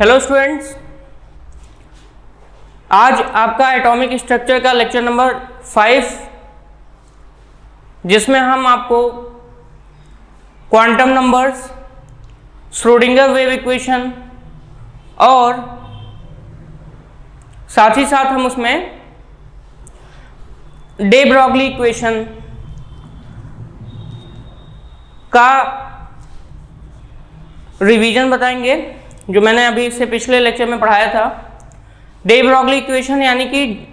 Hello students, आज आपका atomic structure का लेक्चर नंबर 5, जिसमें हम आपको quantum numbers, Schrodinger wave equation और साथ ही साथ हम उसमें डे ब्रॉगली इक्वेशन का रिवीजन बताएंगे, जो मैंने अभी इससे पिछले लेक्चर में पढ़ाया था। डे ब्रॉगली इक्वेशन यानी कि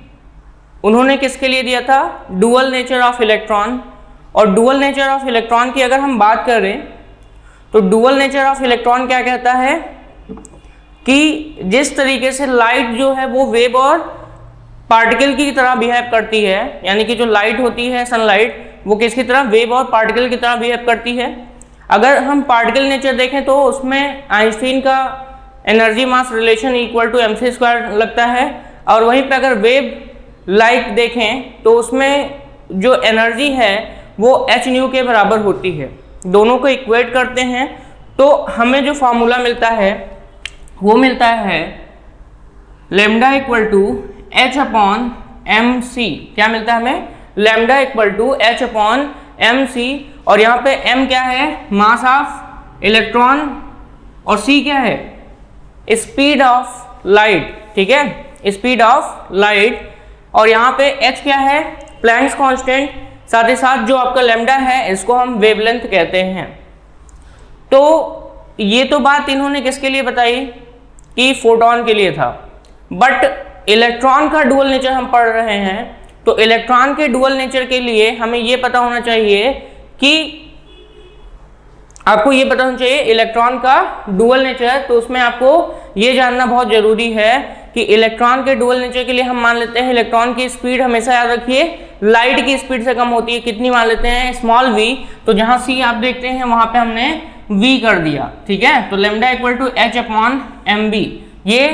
उन्होंने किसके लिए दिया था? Dual nature of electron. और डुअल नेचर ऑफ इलेक्ट्रॉन की अगर हम बात करें तो डुअल नेचर ऑफ इलेक्ट्रॉन क्या कहता है कि जिस तरीके से लाइट जो है वो वेव और पार्टिकल की तरह बिहेव करती है, यानी कि जो लाइट होती है सनलाइट, वो किसकी तरह? वेव और पार्टिकल की तरह बिहेव करती है। अगर हम पार्टिकल नेचर देखें तो उसमें आइंस्टीन का energy mass relation equal to mc² लगता है, और वहीं पे अगर वेव लाइट देखें तो उसमें जो एनर्जी है वो h के बराबर होती है। दोनों को इक्वेट करते हैं तो हमें जो फार्मूला मिलता है वो मिलता है लैम्डा इक्वल टू h/mc। क्या मिलता है हमें? लैम्डा इक्वल टू h/mc, और यहाँ पे m क्या है? मास ऑफ इलेक्ट्रॉन, और c क्या है? Speed of light. ठीक है, स्पीड ऑफ लाइट। और यहाँ पे h क्या है? Planck's constant. साथ ही साथ जो आपका लैम्डा है इसको हम वेवलेंथ कहते हैं। तो ये तो बात इन्होंने किसके लिए बताई कि फोटोन के लिए था, बट इलेक्ट्रॉन का डुअल नेचर हम पढ़ रहे हैं, तो इलेक्ट्रॉन के डुअल नेचर के लिए हमें ये पता होना चाहिए कि आपको ये पता होना चाहिए इलेक्ट्रॉन का डुअल नेचर। तो उसमें आपको ये जानना बहुत जरूरी है कि इलेक्ट्रॉन के डुअल नेचर के लिए हम मान लेते हैं इलेक्ट्रॉन की स्पीड, हमेशा याद रखिए, लाइट की स्पीड से कम होती है। कितनी मान लेते हैं? Small v। तो जहां c आप देखते हैं वहां पे हमने v कर दिया। ठीक है, तो लैम्डा इक्वल टू h/mb, ये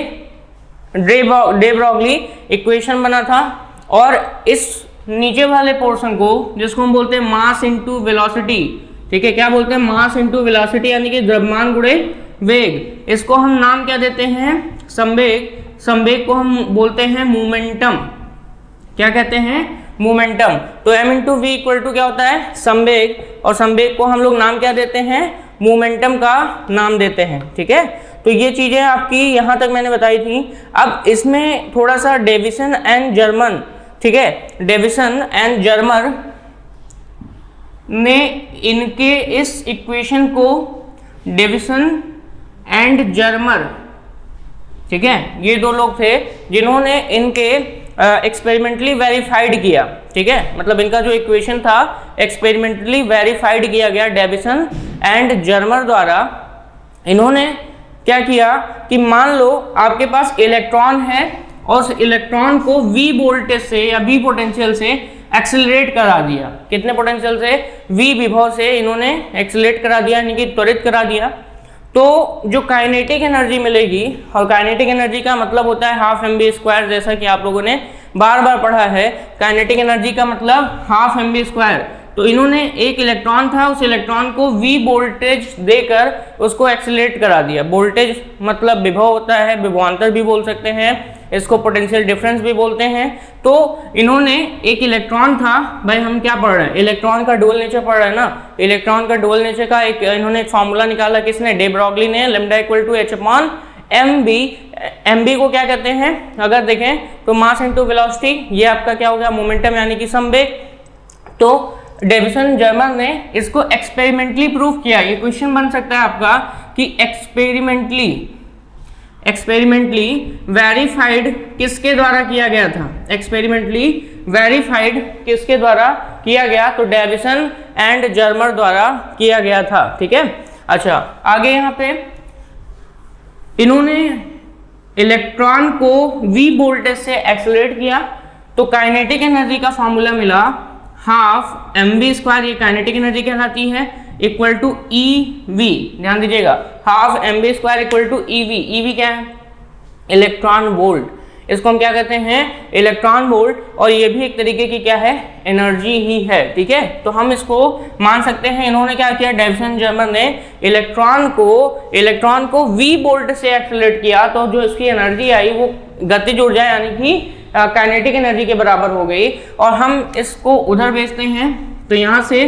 डे ब्रॉगली इक्वेशन बना था। और इस नीचे वाले पोर्शन को, जिसको हम बोलते हैं मास इनटू वेलोसिटी, ठीक है, क्या बोलते हैं? मास इनटू वेलोसिटी, यानी कि द्रव्यमान गुणे वेग। इसको हम नाम क्या देते हैं? संवेग। संवेग को हम बोलते हैं मोमेंटम। क्या कहते हैं? मोमेंटम। तो m into v equal to क्या होता है? संवेग। और संवेग को हम लोग नाम क्या देते हैं? मोमेंटम का नाम देते हैं। ठीक है, तो ये चीजें आपकी यहाँ तक मैंने बताई थी। अब इसमें थोड़ा सा डेविसन एंड जर्मन, ठीक है, डेविसन एंड जर्मर ने इनके इस इक्वेशन को, डेविसन एंड जर्मर, ठीक है, ये दो लोग थे जिन्होंने इनके एक्सपेरिमेंटली वेरीफाइड किया। ठीक है, मतलब इनका जो इक्वेशन था एक्सपेरिमेंटली वेरीफाइड किया गया डेविसन एंड जर्मर द्वारा। इन्होंने क्या किया कि मान लो आपके पास इलेक्ट्रॉन है और उस इलेक्ट्रॉन को v वोल्टेज से या v पोटेंशियल से एक्सेलरेट करा दिया। कितने पोटेंशियल से? v विभव से इन्होंने एक्सेलरेट करा दिया, यानी कि त्वरित करा दिया। तो जो काइनेटिक एनर्जी मिलेगी, और काइनेटिक एनर्जी का मतलब होता है हाफ mv², जैसा कि आप लोगों ने बार बार पढ़ा है। काइनेटिक एनर्जी का मतलब हाफ mv²। तो इन्होंने एक इलेक्ट्रॉन था, उस इलेक्ट्रॉन को v वोल्टेज देकर उसको एक्सेलरेट करा दिया। वोल्टेज मतलब विभव होता है, विभवांतर भी बोल सकते हैं, इसको पोटेंशियल डिफरेंस भी बोलते हैं। तो इन्होंने एक इलेक्ट्रॉन था, भाई हम क्या पढ़ रहे हैं? इलेक्ट्रॉन का डुअल नेचर पढ़ रहे हैं ना। इलेक्ट्रॉन का डुअल नेचर का इन्होंने एक फॉर्मूला निकाला। किसने? डे ब्रॉगली ने। Lambda equal to h/mb। mb को क्या कहते हैं अगर देखें तो? Mass into velocity. ये आपका क्या हो गया? मोमेंटम, यानी कि संवेग। तो डेविसन जर्मर ने इसको एक्सपेरिमेंटली प्रूव किया। ये क्वेश्चन बन सकता है आपका कि एक्सपेरिमेंटली वेरीफाइड किसके द्वारा किया गया था? एक्सपेरिमेंटली वेरीफाइड किसके द्वारा किया गया? तो डेविसन एंड जर्मर द्वारा किया गया था। ठीक है, अच्छा आगे यहाँ पे इन्होंने इलेक्ट्रॉन को v वोल्टेज से एक्सेलरेट किया, तो काइनेटिक एनर्जी का फॉर्मूला मिला हाफ mv²। ये काइनेटिक एनर्जी कहलाती है, इक्वल टू ev। ध्यान दीजिएगा, half mv² equal to ev। ev क्या है? Electron volt. इसको हम क्या कहते हैं, इलेक्ट्रॉन वोल्ट, और ये भी एक तरीके की क्या है, एनर्जी ही है, ठीक है। तो हम इसको मान सकते हैं, इन्होंने क्या किया, डेविसन जर्मर ने इलेक्ट्रॉन को v वोल्ट से एक्सेलरेट किया, तो जो इसकी एनर्जी आई वो गतिज ऊर्जा यानी कि काइनेटिक एनर्जी के बराबर हो गई, और हम इसको उधर भेजते हैं तो यहाँ से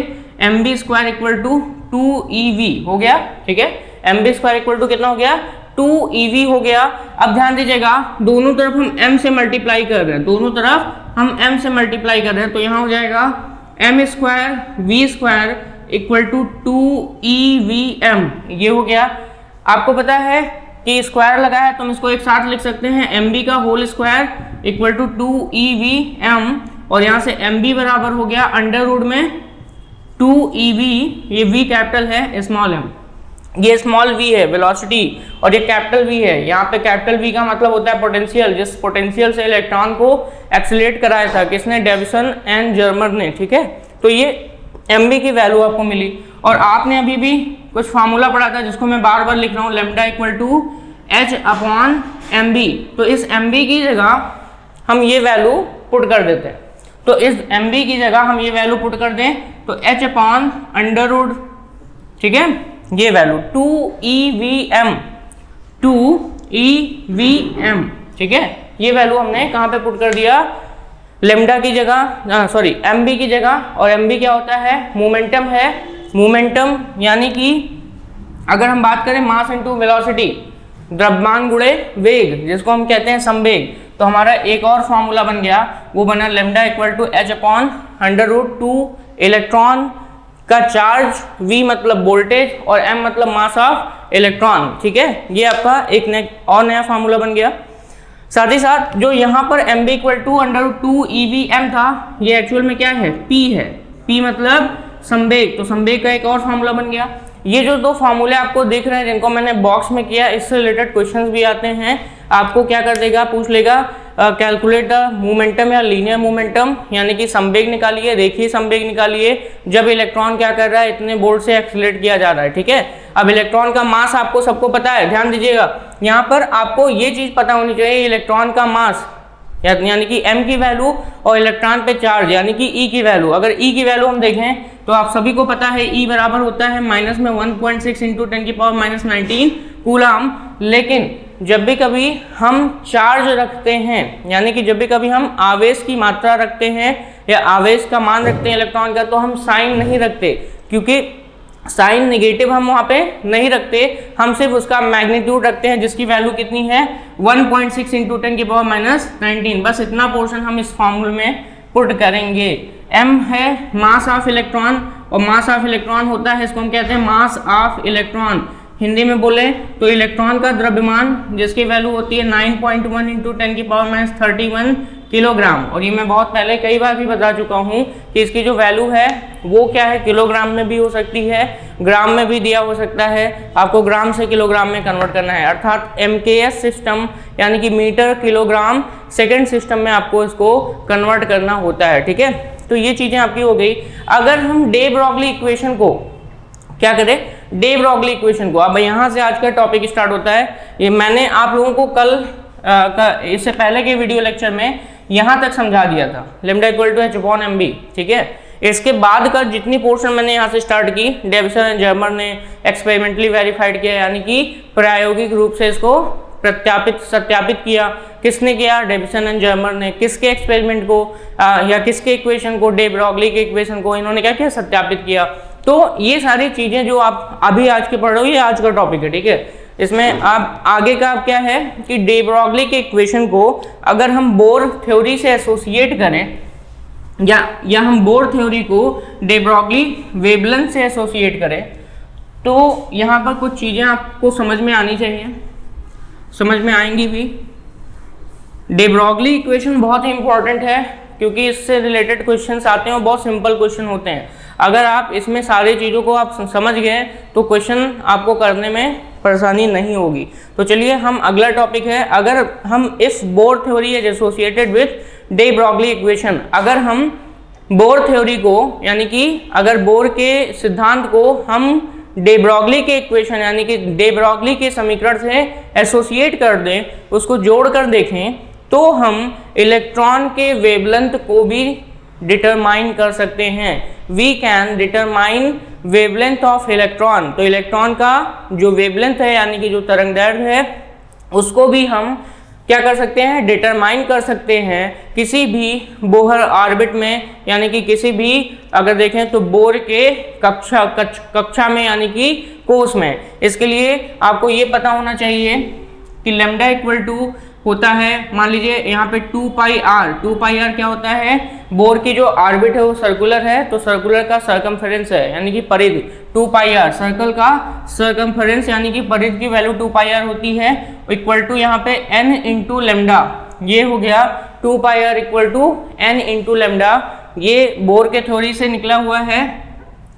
mv square equal to 2ev हो गया, ठीक है। mv स्क्वायर इक्वल टू कितना हो गया, 2ev हो गया। अब ध्यान दीजिएगा, दोनों तरफ हम m से मल्टीप्लाई कर रहे हैं, दोनों तरफ हम m से मल्टीप्लाई कर रहे हैं, तो यहाँ हो जाएगा m square v square equal to 2evm, ये हो गया। आपको पता है कि स्क्वायर लगा है तो हम इसको एक साथ लिख सकते हैं, mv का whole square equal to 2evm, और यहाँ से mv बराबर हो गया अंडर रूट में 2ev, ये v कैपिटल है, स्मॉल m, ये स्मॉल v है वेलोसिटी, और ये कैपिटल v है। यहाँ पे कैपिटल v का मतलब होता है पोटेंशियल, जिस पोटेंशियल से इलेक्ट्रॉन को एक्सीलरेट कराया था किसने, डेविसन एंड जर्मर ने, ठीक है। तो ये mv की वैल्यू आपको मिली, और आपने अभी भी कुछ फार्मूला पढ़ा था जिसको मैं बार बार लिख रहा हूँ, lambda equal to h upon mv, तो इस mv की जगह हम ये वैल्यू पुट कर देते हैं, तो इस mv की जगह हम ये वैल्यू पुट कर दें तो h अपॉन अंडर रूट, ठीक है, ये वैल्यू 2evm, ठीक है, ये वैल्यू हमने कहाँ पे पुट कर दिया, लेमडा की जगह, सॉरी mv की जगह, और mv क्या होता है, मोमेंटम है, मोमेंटम यानी कि अगर हम बात करें मास इनटू वेलोसिटी, द्रव्यमान गुणे वेग, जिसको हम कहते हैं संवेग, तो हमारा एक और फॉर्मूला बन गया, वो बना lambda equal to h upon under root 2 electron का चार्ज, v मतलब वोल्टेज और m मतलब मास ऑफ इलेक्ट्रॉन, ठीक है। ये आपका एक नया फार्मूला बन गया। साथ ही साथ जो यहाँ पर mv equal to under root 2evm था, ये एक्चुअल में क्या है, p है, p मतलब संवेग, तो संवेग का एक और फार्मूला बन गया। ये जो दो फार्मूले आपको दिख रहे हैं जिनको मैंने बॉक्स में किया, इससे रिलेटेड क्वेश्चंस भी आते हैं, आपको क्या कर देगा, पूछ लेगा कैलकुलेट द मोमेंटम या लीनियर मोमेंटम, यानी कि संवेग निकालिए, देखिए संवेग निकालिए जब इलेक्ट्रॉन क्या कर रहा है, इतने वोल्ट से एक्सीलरेट किया जा रहा है, ठीक है। अब इलेक्ट्रॉन का मास आपको सबको पता है, ध्यान दीजिएगा, यहाँ पर आपको ये चीज पता होनी चाहिए, इलेक्ट्रॉन का मास यानी कि m की वैल्यू और इलेक्ट्रॉन पे चार्ज यानी कि E की वैल्यू, अगर E की वैल्यू हम देखें तो आप सभी को पता है E बराबर होता है माइनस में 1.6 इंटू 10 की पावर माइनस 19 कूलम। लेकिन जब भी कभी हम चार्ज रखते हैं, यानी कि जब भी कभी हम आवेश की मात्रा रखते हैं या आवेश का मान रखते हैं इलेक्ट्रॉन का, तो हम साइन नहीं रखते, क्योंकि साइन निगेटिव हम वहाँ पे नहीं रखते, हम सिर्फ उसका मैग्नीट्यूड रखते हैं जिसकी वैल्यू कितनी है 1.6 इंटू 10 की पावर माइनस 19। बस इतना पोर्शन हम इस फॉर्मूले में पुट करेंगे। m है मास ऑफ इलेक्ट्रॉन, और मास ऑफ इलेक्ट्रॉन होता है, इसको हम कहते हैं मास ऑफ इलेक्ट्रॉन। हिंदी में बोले तो इलेक्ट्रॉन का द्रव्यमान, जिसकी वैल्यू होती है 9.1 इंटू 10 की पावर माइनस 31 किलोग्राम। और ये मैं बहुत पहले कई बार भी बता चुका हूँ कि इसकी जो वैल्यू है वो क्या है, किलोग्राम में भी हो सकती है, ग्राम में भी दिया हो सकता है, आपको ग्राम से किलोग्राम में कन्वर्ट करना है, अर्थात MKS सिस्टम यानी कि मीटर किलोग्राम सेकेंड सिस्टम में आपको इसको कन्वर्ट करना होता है, ठीक है। तो ये चीज़ें आपकी हो गई। अगर हम डे ब्रॉगली इक्वेशन को क्या करें, डे ब्रॉगली इक्वेशन को, अब यहाँ से आज का टॉपिक स्टार्ट होता है। ये मैंने आप लोगों को कल इससे पहले के वीडियो लेक्चर में यहाँ तक समझा दिया था, lambda equal to h upon mv, ठीक है। इसके बाद का जितनी पोर्शन मैंने यहाँ से स्टार्ट की, डेविसन एंड जर्मर ने एक्सपेरिमेंटली वेरीफाइड किया, यानी कि प्रायोगिक रूप से इसको सत्यापित किया। किसने किया, डेविसन एंड जर्मर ने। किसके एक्सपेरिमेंट को या किसके इक्वेशन को, डे ब्रॉगली के इक्वेशन को इन्होंने क्या किया, सत्यापित किया। तो ये सारी चीजें जो आप अभी आज के पढ़ रहे हो, ये आज का टॉपिक है, ठीक है। इसमें आप आगे का क्या है कि डे ब्रॉगली के इक्वेशन को अगर हम बोर थ्योरी से एसोसिएट करें, या हम बोर थ्योरी को डे ब्रॉगली वेवलेंथ से एसोसिएट करें, तो यहाँ पर कुछ चीज़ें आपको समझ में आनी चाहिए, समझ में आएंगी भी। डे ब्रॉगली इक्वेशन बहुत ही इंपॉर्टेंट है, क्योंकि इससे रिलेटेड क्वेश्चंस आते हैं और बहुत सिंपल क्वेश्चन होते हैं। अगर आप इसमें सारी चीज़ों को आप समझ गए तो क्वेश्चन आपको करने में परेशानी नहीं होगी। तो चलिए हम अगला टॉपिक है, अगर हम if bore theory is associated with day Broglie equation, अगर हम बोर थ्योरी को यानी कि अगर बोर के सिद्धांत को हम डे ब्रॉगली के इक्वेशन यानी कि डे ब्रॉगली के समीकरण से एसोसिएट कर दें, उसको जोड़ कर देखें, तो हम इलेक्ट्रॉन के वेवलेंथ को भी डिटरमाइन कर सकते हैं। We can determine wavelength of electron. तो इलेक्ट्रॉन का जो वेवलेंथ है यानी कि जो तरंगदैर्घ्य है उसको भी हम क्या कर सकते हैं, डिटरमाइन कर सकते हैं किसी भी बोहर ऑर्बिट में, यानी कि किसी भी अगर देखें तो बोर के कक्षा में यानी कि कोष में। इसके लिए आपको ये पता होना चाहिए कि लैम्डा इक्वल टू होता है, मान लीजिए यहाँ पे 2 पाई आर। 2 पाई आर क्या होता है, बोर की जो ऑर्बिट है वो सर्कुलर है, तो सर्कुलर का सरकमफेरेंस है यानी कि परिधि 2 पाई आर। सर्कल का सरकमफेरेंस यानी कि परिधि की वैल्यू 2 पाई आर होती है, इक्वल टू यहाँ पे n इंटू लेमडा। ये हो गया 2 pi r equal to n into lambda. ये बोर के थ्योरी से निकला हुआ है।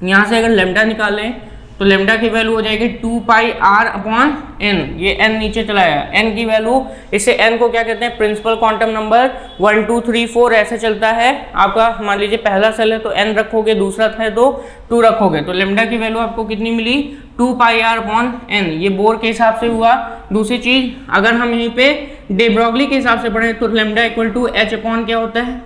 यहाँ से अगर लेमडा निकालें तो लेमडा की वैल्यू हो जाएगी 2 पाई आर अपॉन n। ये n नीचे चला आया, n की वैल्यू, इसे n को क्या कहते हैं, प्रिंसिपल क्वांटम नंबर 1 2 3 4 ऐसे चलता है आपका। मान लीजिए पहला सेल है तो n रखोगे, दूसरा है तो 2 रखोगे, तो लेमडा की वैल्यू आपको कितनी मिली, 2 पाई आर अपॉन n। ये बोर के हिसाब से हुआ। दूसरी चीज अगर हम यहीं पे डे ब्रॉगली के हिसाब से पढ़ें तो lambda equal to h upon क्या होता है,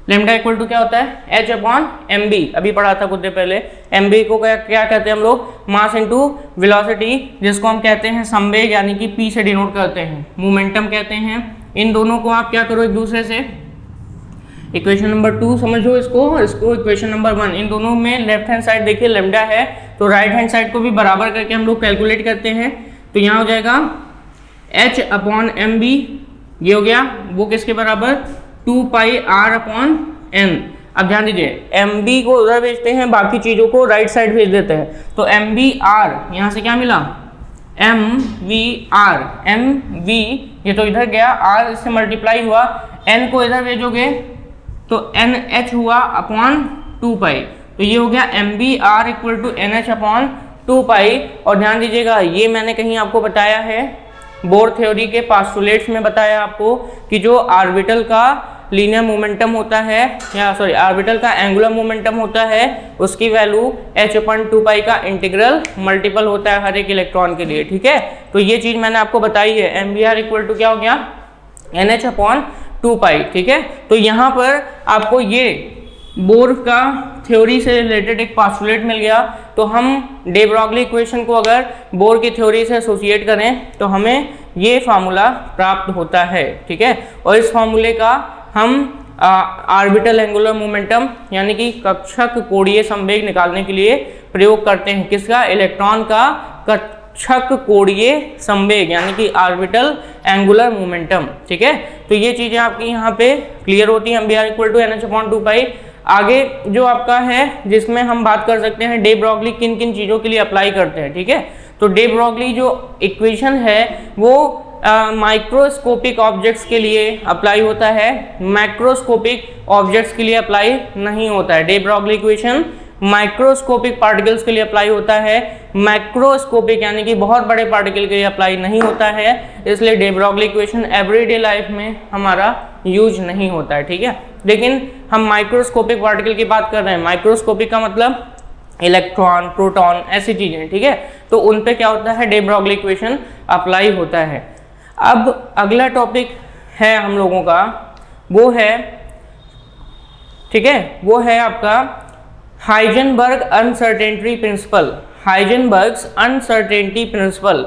लेमडा इक्वल टू क्या होता है, h अपॉन एम बी। अभी पढ़ा था कुछ देर पहले। एम बी को क्या कहते हैं हम लोग, मास इनटू वेलोसिटी, जिसको हम कहते हैं संवेग यानी कि p से डिनोट करते हैं, मोमेंटम कहते हैं। इन दोनों को आप क्या करो एक दूसरे से, इक्वेशन नंबर 2 समझो इसको इक्वेशन नंबर 1। इन दोनों में लेफ्ट हैंड साइड देखिए लेमडा है, तो राइट हैंड साइड को भी बराबर करके हम लोग कैलकुलेट करते हैं। तो यहाँ हो जाएगा h अपॉन एम बी, ये हो गया, वो किसके बराबर, 2 पाई आर अपॉन n। अब ध्यान दीजिए एम बी को उधर भेजते हैं, बाकी चीज़ों को राइट साइड भेज देते हैं। तो एम बी आर यहाँ से क्या मिला, M V R, M V ये तो इधर गया, आर इससे मल्टीप्लाई हुआ, n को इधर भेजोगे तो एन एच हुआ अपॉन 2 पाई। तो ये हो गया M B R equal to N H upon 2 pi. और ध्यान दीजिएगा ये मैंने कहीं आपको बताया है, बोर थ्योरी के पास्टुलेट्स में बताया आपको कि जो ऑर्बिटल का लीनियर मोमेंटम होता है, या सॉरी ऑर्बिटल का एंगुलर मोमेंटम होता है, उसकी वैल्यू h अपॉन 2 पाई का इंटीग्रल मल्टीपल होता है हर एक इलेक्ट्रॉन के लिए, ठीक है। तो ये चीज़ मैंने आपको बताई है, M B R equal to क्या हो गया, एन एच अपॉन 2 पाई, ठीक है। तो यहाँ पर आपको ये बोर का थ्योरी से रिलेटेड एक पास्टुलेट मिल गया। तो हम डे ब्रॉगली इक्वेशन को अगर बोर की थ्योरी से एसोसिएट करें तो हमें ये फार्मूला प्राप्त होता है, ठीक है। और इस फार्मूले का हम ऑर्बिटल एंगुलर मोमेंटम यानी कि कक्षक कोणीय संवेग निकालने के लिए प्रयोग करते हैं। किसका, इलेक्ट्रॉन का कक्षक कोणीय संवेग यानी कि ऑर्बिटल एंगुलर मोमेंटम, ठीक है। तो ये चीज़ें आपकी यहाँ पे क्लियर होती हैं। M B R equal to N H upon 2 pi. आगे जो आपका है जिसमें हम बात कर सकते हैं डे ब्रॉगली किन किन चीज़ों के लिए अप्लाई करते हैं, ठीक है। तो डे ब्रॉगली जो इक्वेशन है वो माइक्रोस्कोपिक ऑब्जेक्ट्स के लिए अप्लाई होता है, मैक्रोस्कोपिक ऑब्जेक्ट्स के लिए अप्लाई नहीं होता है। Day Broglie equation microscopic particles के लिए अप्लाई होता है, मैक्रोस्कोपिक यानी कि बहुत बड़े पार्टिकल के लिए अप्लाई नहीं होता है। इसलिए day Broglie equation everyday life में हमारा यूज नहीं होता है, ठीक है। लेकिन हम माइक्रोस्कोपिक पार्टिकल की बात कर रहे हैं, माइक्रोस्कोपिक का मतलब इलेक्ट्रॉन, प्रोटॉन, ऐसी चीजें, ठीक है। तो उन पे क्या होता है, डे ब्रॉगली इक्वेशन अप्लाई होता है। अब अगला टॉपिक है हम लोगों का, वो है, ठीक है, वो है आपका Heisenberg uncertainty principle. Heisenberg's uncertainty principle,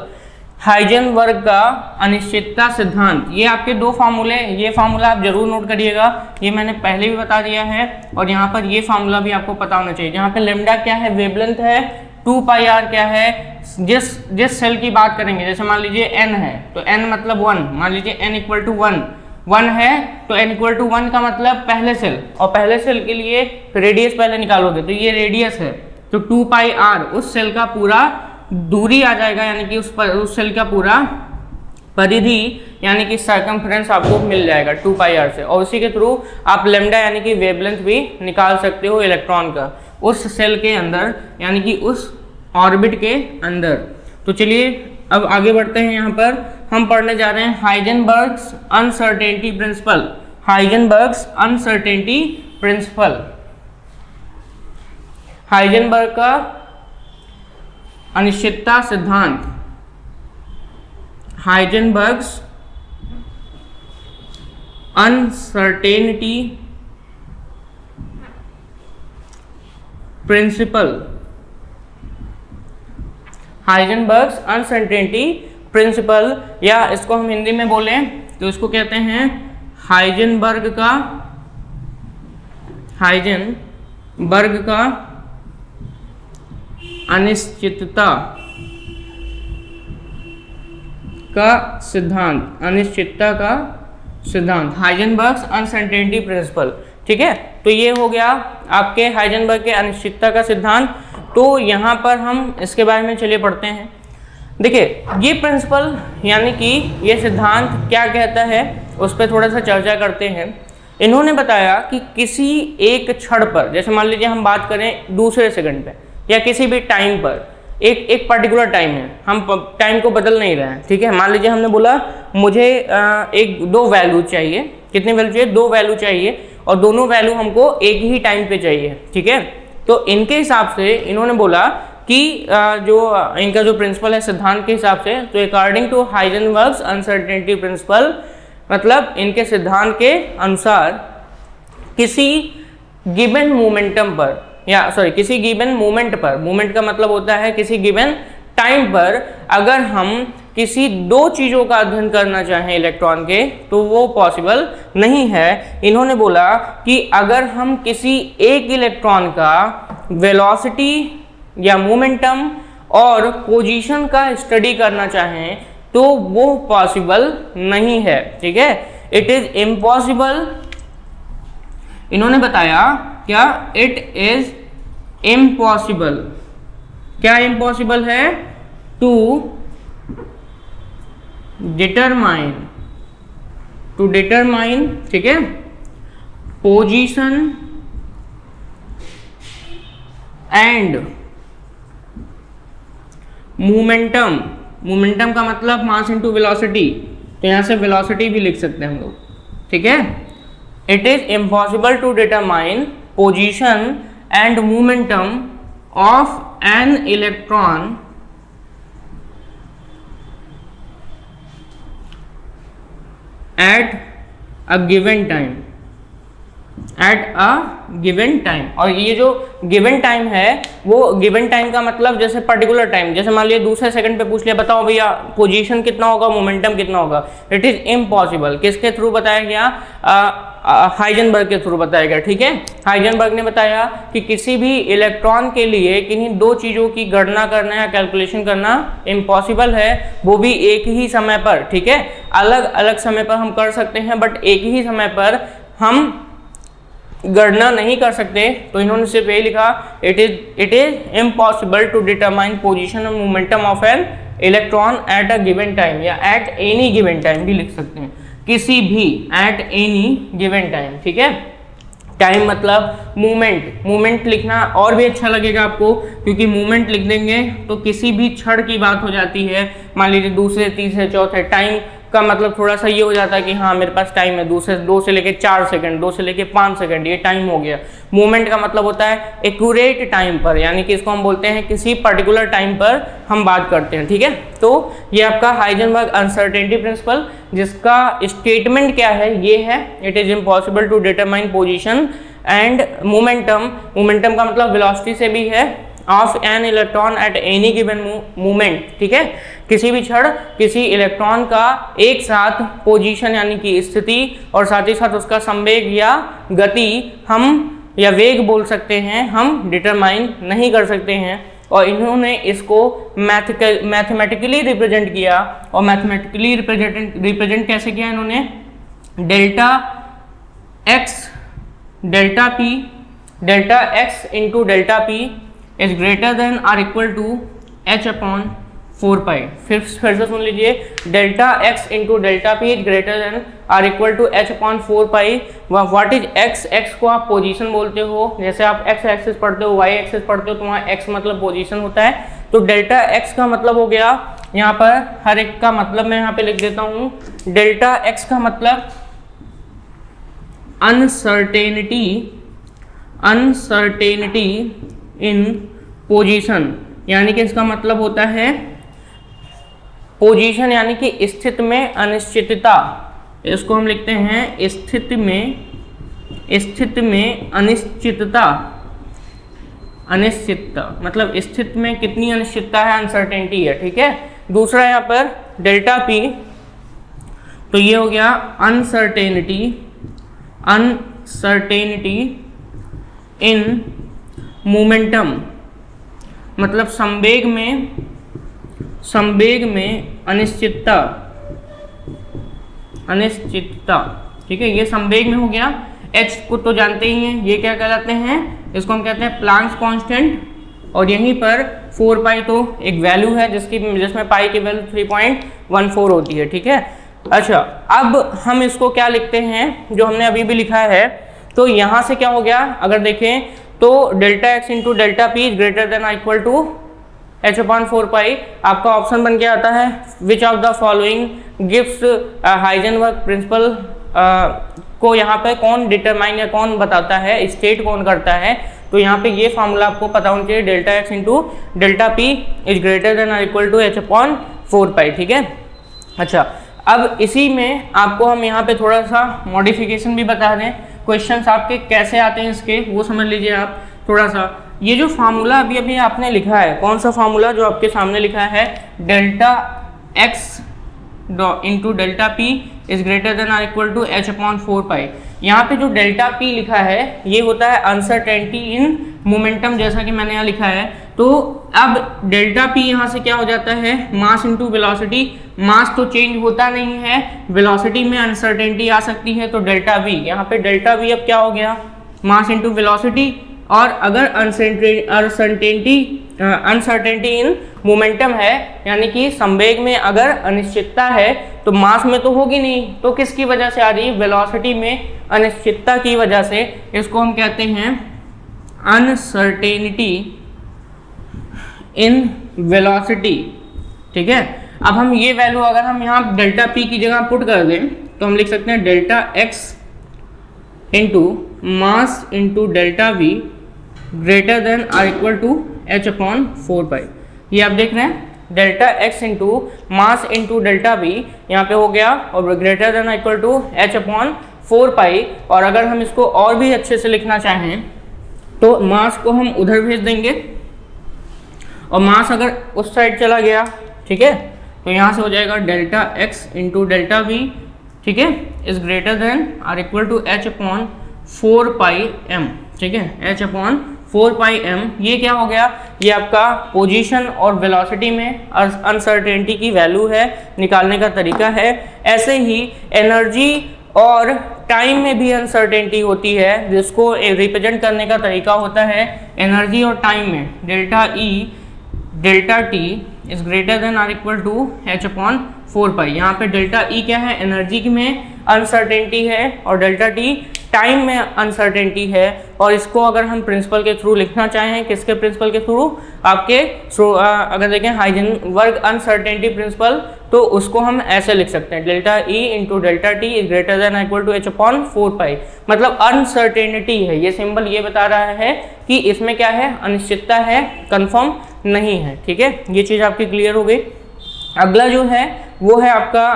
Heisenberg का अनिश्चितता सिद्धांत। ये आपके दो फार्मूले, ये फार्मूला आप जरूर नोट करिएगा, ये मैंने पहले भी बता दिया है। और यहाँ पर ये फार्मूला भी आपको पता होना चाहिए, जहाँ पे लेमडा क्या है, वेवलेंथ है, 2 पाई आर क्या है, जिस सेल की बात करेंगे, जैसे मान लीजिए n है तो n मतलब 1, मान लीजिए n इक्वल टू 1 है तो n इक्वल टू 1 का मतलब पहले सेल, और पहले सेल के लिए रेडियस पहले निकालोगे तो ये रेडियस है, तो 2 पाई आर उस सेल का पूरा दूरी आ जाएगा, यानी कि उस सेल का पूरा परिधि यानी कि सरकमफ्रेंस आपको मिल जाएगा 2 पाई आर से। और उसी के थ्रू आप लेमडा यानी कि वेवलेंथ भी निकाल सकते हो इलेक्ट्रॉन का उस सेल के अंदर, यानी कि उस ऑर्बिट के अंदर। तो चलिए अब आगे बढ़ते हैं। यहाँ पर हम पढ़ने जा रहे हैं Heisenberg's uncertainty principle. Heisenberg's uncertainty principle, Heisenberg का अनिश्चितता सिद्धांत, Heisenberg's uncertainty principle, Heisenberg's uncertainty principle, या इसको हम हिंदी में बोलें तो इसको कहते हैं हाइजेनबर्ग का अनिश्चितता का सिद्धांत, अनिश्चितता का सिद्धांत, हाइजेनबर्ग्स अनसर्टेनिटी प्रिंसिपल। ठीक है, तो ये हो गया आपके हाइजेनबर्ग के अनिश्चितता का सिद्धांत। तो यहाँ पर हम इसके बारे में चलिए पढ़ते हैं। देखिए, ये प्रिंसिपल यानी कि ये सिद्धांत क्या कहता है उस पर थोड़ा सा चर्चा करते हैं। इन्होंने बताया कि किसी एक क्षण पर, जैसे मान लीजिए हम बात करें दूसरे सेकंड पे या किसी भी टाइम पर, एक पर्टिकुलर टाइम है, हम टाइम को बदल नहीं रहे हैं। ठीक है, मान लीजिए हमने बोला मुझे दो वैल्यू चाहिए, कितनी वैल्यू चाहिए, दो वैल्यू चाहिए, और दोनों वैल्यू हमको एक ही टाइम पे चाहिए। ठीक है, तो इनके हिसाब से इन्होंने बोला कि जो इनका जो प्रिंसिपल है सिद्धांत के हिसाब से, तो अकॉर्डिंग टू हाइजेनबर्ग्स अनसर्टेनिटी प्रिंसिपल, मतलब इनके सिद्धांत के अनुसार किसी गिवन मोमेंटम पर, या सॉरी किसी गिवन मोमेंट पर, मोमेंट का मतलब होता है किसी गिवन टाइम पर, अगर हम किसी दो चीज़ों का अध्ययन करना चाहें इलेक्ट्रॉन के, तो वो पॉसिबल नहीं है। इन्होंने बोला कि अगर हम किसी एक इलेक्ट्रॉन का वेलोसिटी या मोमेंटम और पोजीशन का स्टडी करना चाहें तो वो पॉसिबल नहीं है। ठीक है, इट इज इम्पॉसिबल। इन्होंने बताया क्या, इट इज इम्पॉसिबल, क्या इम्पॉसिबल है, टू डिटरमाइन, ठीक है, पोजीशन एंड मोमेंटम, मोमेंटम का मतलब मास इनटू वेलोसिटी, तो यहां से वेलोसिटी भी लिख सकते हैं हम लोग। ठीक है, it is impossible to determine position and momentum of an electron at a given time, at a given time. और ये जो गिवन टाइम है, वो गिवन टाइम का मतलब जैसे पर्टिकुलर टाइम, जैसे मान लिया दूसरे सेकंड पे पूछ लिया, बताओ भैया पोजीशन कितना होगा, मोमेंटम कितना होगा, इट इज इम्पॉसिबल। किसके थ्रू बताया गया, हाइजेनबर्ग के थ्रू बताया गया। ठीक है, हाइजेनबर्ग ने बताया कि किसी भी इलेक्ट्रॉन के लिए किन्हीं दो चीज़ों की गणना करना या कैलकुलेशन करना इम्पॉसिबल है, वो भी एक ही समय पर। ठीक है, अलग अलग समय पर हम कर सकते हैं, बट एक ही समय पर हम गणना नहीं कर सकते। तो इन्होंने सिर्फ यही लिखा, it is impossible to determine position और momentum of an electron at a given time, या एट एनी गिवन टाइम भी लिख सकते हैं, किसी भी, एट एनी गिवन टाइम। ठीक है, टाइम मतलब मूवमेंट, मूवमेंट लिखना और भी अच्छा लगेगा आपको, क्योंकि मूवमेंट लिख देंगे तो किसी भी क्षण की बात हो जाती है। मान लीजिए दूसरे तीसरे चौथे, टाइम का मतलब थोड़ा सा ये हो जाता है कि हाँ मेरे पास टाइम है, दूसरे 2 से लेके 4 सेकंड, 2 से लेके 5 सेकंड, ये टाइम हो गया। मूवमेंट का मतलब होता है एक्यूरेट टाइम पर, यानी कि इसको हम बोलते हैं किसी पर्टिकुलर टाइम पर हम बात करते हैं। ठीक है, तो ये आपका हाइजेनबर्ग अनसर्टेनिटी प्रिंसिपल, जिसका स्टेटमेंट क्या है, ये है, it is impossible to determine position and momentum, momentum का मतलब वेलोसिटी से भी है, of an electron at any given moment. ठीक है, किसी भी क्षण किसी इलेक्ट्रॉन का एक साथ पोजीशन यानी कि स्थिति और साथ ही साथ उसका संवेग या गति हम या वेग बोल सकते हैं, हम डिटरमाइन नहीं कर सकते हैं। और इन्होंने इसको मैथमेटिकली रिप्रेजेंट किया, और मैथमेटिकली रिप्रेजेंट कैसे किया इन्होंने, delta X into delta P is greater than or equal to h upon 4 pi. फिर से सुन लीजिए, delta X into delta P is greater than or equal to h upon 4 pi. What is x, x को आप position बोलते हो, जैसे आप x एक्सिस पढ़ते हो, y एक्सिस पढ़ते हो, तो वहाँ x मतलब पोजीशन होता है। तो डेल्टा x का मतलब हो गया, यहाँ पर हर एक का मतलब मैं यहाँ पे लिख देता हूँ। डेल्टा x का मतलब अनसर्टेनिटी इन पोजीशन, यानी कि इसका मतलब होता है पोजीशन यानी कि स्थिति में अनिश्चितता, इसको हम लिखते हैं स्थिति में अनिश्चितता। मतलब स्थिति में कितनी अनिश्चितता है, अनसर्टेनिटी है, ठीक है। दूसरा यहाँ पर डेल्टा पी, तो ये हो गया अनसर्टेनिटी इन मोमेंटम, मतलब संवेग में अनिश्चितता, ठीक है। ये संवेग में हो गया। h को तो जानते ही हैं, ये क्या कहलाते हैं, इसको हम कहते हैं प्लांक्स कांस्टेंट, और यहीं पर 4 पाई तो एक वैल्यू है जिसमें पाई की वैल्यू 3.14 होती है, ठीक है। अच्छा, अब हम इसको क्या लिखते हैं, जो हमने अभी भी लिखा है, तो यहाँ से क्या हो गया, अगर देखें तो delta X into delta P is greater than और इक्वल टू h/4 पाई। आपका ऑप्शन बन के आता है which of the following gives Heisenberg principle को यहाँ पे कौन डिटरमाइन या कौन बताता है, स्टेट कौन करता है। तो यहाँ पे ये फॉर्मूला आपको पता होना चाहिए, delta X into delta P is greater than और इक्वल टू h/4 पाई, ठीक है। अच्छा, अब इसी में आपको हम यहाँ पे थोड़ा सा मॉडिफिकेशन भी बता दें। क्वेश्चंस आपके कैसे आते हैं इसके, वो समझ लीजिए आप थोड़ा सा। ये जो फार्मूला अभी आपने लिखा है, कौन सा फार्मूला जो आपके सामने लिखा है, delta X into delta P is greater than और इक्वल टू h/4 पाई। यहाँ पे जो डेल्टा पी लिखा है ये होता है अनसर्टेनिटी इन मोमेंटम, जैसा कि मैंने यहाँ लिखा है। तो अब डेल्टा पी यहाँ से क्या हो जाता है, मास इंटू वेलोसिटी। मास तो चेंज होता नहीं है, वेलोसिटी में अनसर्टेनिटी आ सकती है, तो डेल्टा वी, यहाँ पे डेल्टा वी अब क्या हो गया, मास इंटू वेलोसिटी। और अगर अनसर्टेनिटी इन मोमेंटम है, यानी कि संवेग में अगर अनिश्चितता है, तो मास में तो होगी नहीं, तो किसकी वजह से आ रही है, वेलोसिटी में अनिश्चितता की वजह से। इसको हम कहते हैं अनसर्टेनिटी इन वेलोसिटी, ठीक है। अब हम ये वैल्यू अगर हम यहाँ डेल्टा पी की जगह पुट कर दें, तो हम लिख सकते हैं delta X into mass into delta V greater than और इक्वल टू h/4 पाई। ये आप देख रहे हैं, delta X into mass into delta V यहाँ पे हो गया, और greater than equal to h/4 pi. और अगर हम इसको और भी अच्छे से लिखना चाहें, तो मास को हम उधर भेज देंगे, और मास अगर उस साइड चला गया, ठीक है, तो यहाँ से हो जाएगा delta X into delta V, ठीक है, इज ग्रेटर देन और equal to h/4 pi m, ठीक है, h/4 पाई m। ये क्या हो गया, ये आपका पोजीशन और वेलोसिटी में अनसर्टेनिटी की वैल्यू है, निकालने का तरीका है। ऐसे ही एनर्जी और टाइम में भी अनसर्टेनिटी होती है, जिसको रिप्रेजेंट करने का तरीका होता है एनर्जी और टाइम में delta E delta T is greater than और इक्वल टू h/4 पाई। यहाँ पे डेल्टा E क्या है, एनर्जी में अनसर्टेनिटी है, और डेल्टा T टाइम में अनसर्टेनिटी है। और इसको अगर हम प्रिंसिपल के थ्रू लिखना चाहें, किसके प्रिंसिपल के थ्रू, आपके अगर देखें हाइजेनबर्ग अनसर्टेनिटी प्रिंसिपल, तो उसको हम ऐसे लिख सकते हैं, delta E into delta T is greater than equal to h/4 pi. मतलब अनसर्टेनिटी है, ये सिंबल ये बता रहा है कि इसमें क्या है, अनिश्चितता है, कंफर्म नहीं है, ठीक है। ये चीज़ आपकी क्लियर हो गई। अगला जो है वो है आपका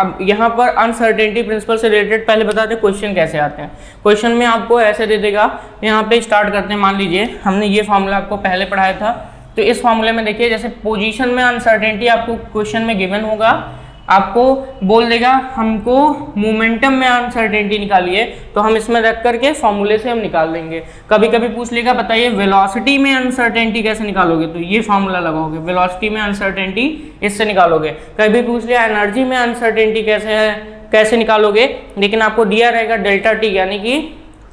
अब यहाँ पर अनसर्टेनिटी प्रिंसिपल से रिलेटेड पहले बता दें क्वेश्चन कैसे आते हैं। क्वेश्चन में आपको ऐसे दे देगा, यहाँ पे स्टार्ट करते हैं। मान लीजिए हमने ये फार्मूला आपको पहले पढ़ाया था, तो इस फार्मूले में देखिए, जैसे पोजीशन में अनसर्टेनिटी आपको क्वेश्चन में गिवन होगा, आपको बोल देगा हमको मोमेंटम में अनसर्टेनिटी निकालिए, तो हम इसमें रख करके फॉर्मूले से हम निकाल देंगे। कभी कभी पूछ लेगा बताइए वेलोसिटी में अनसर्टेनिटी कैसे निकालोगे, तो ये फार्मूला लगाओगे, वेलोसिटी में अनसर्टेनिटी इससे निकालोगे। कभी पूछ लिया एनर्जी में अनसर्टेनिटी कैसे निकालोगे, लेकिन आपको दिया रहेगा डेल्टा टी, यानी कि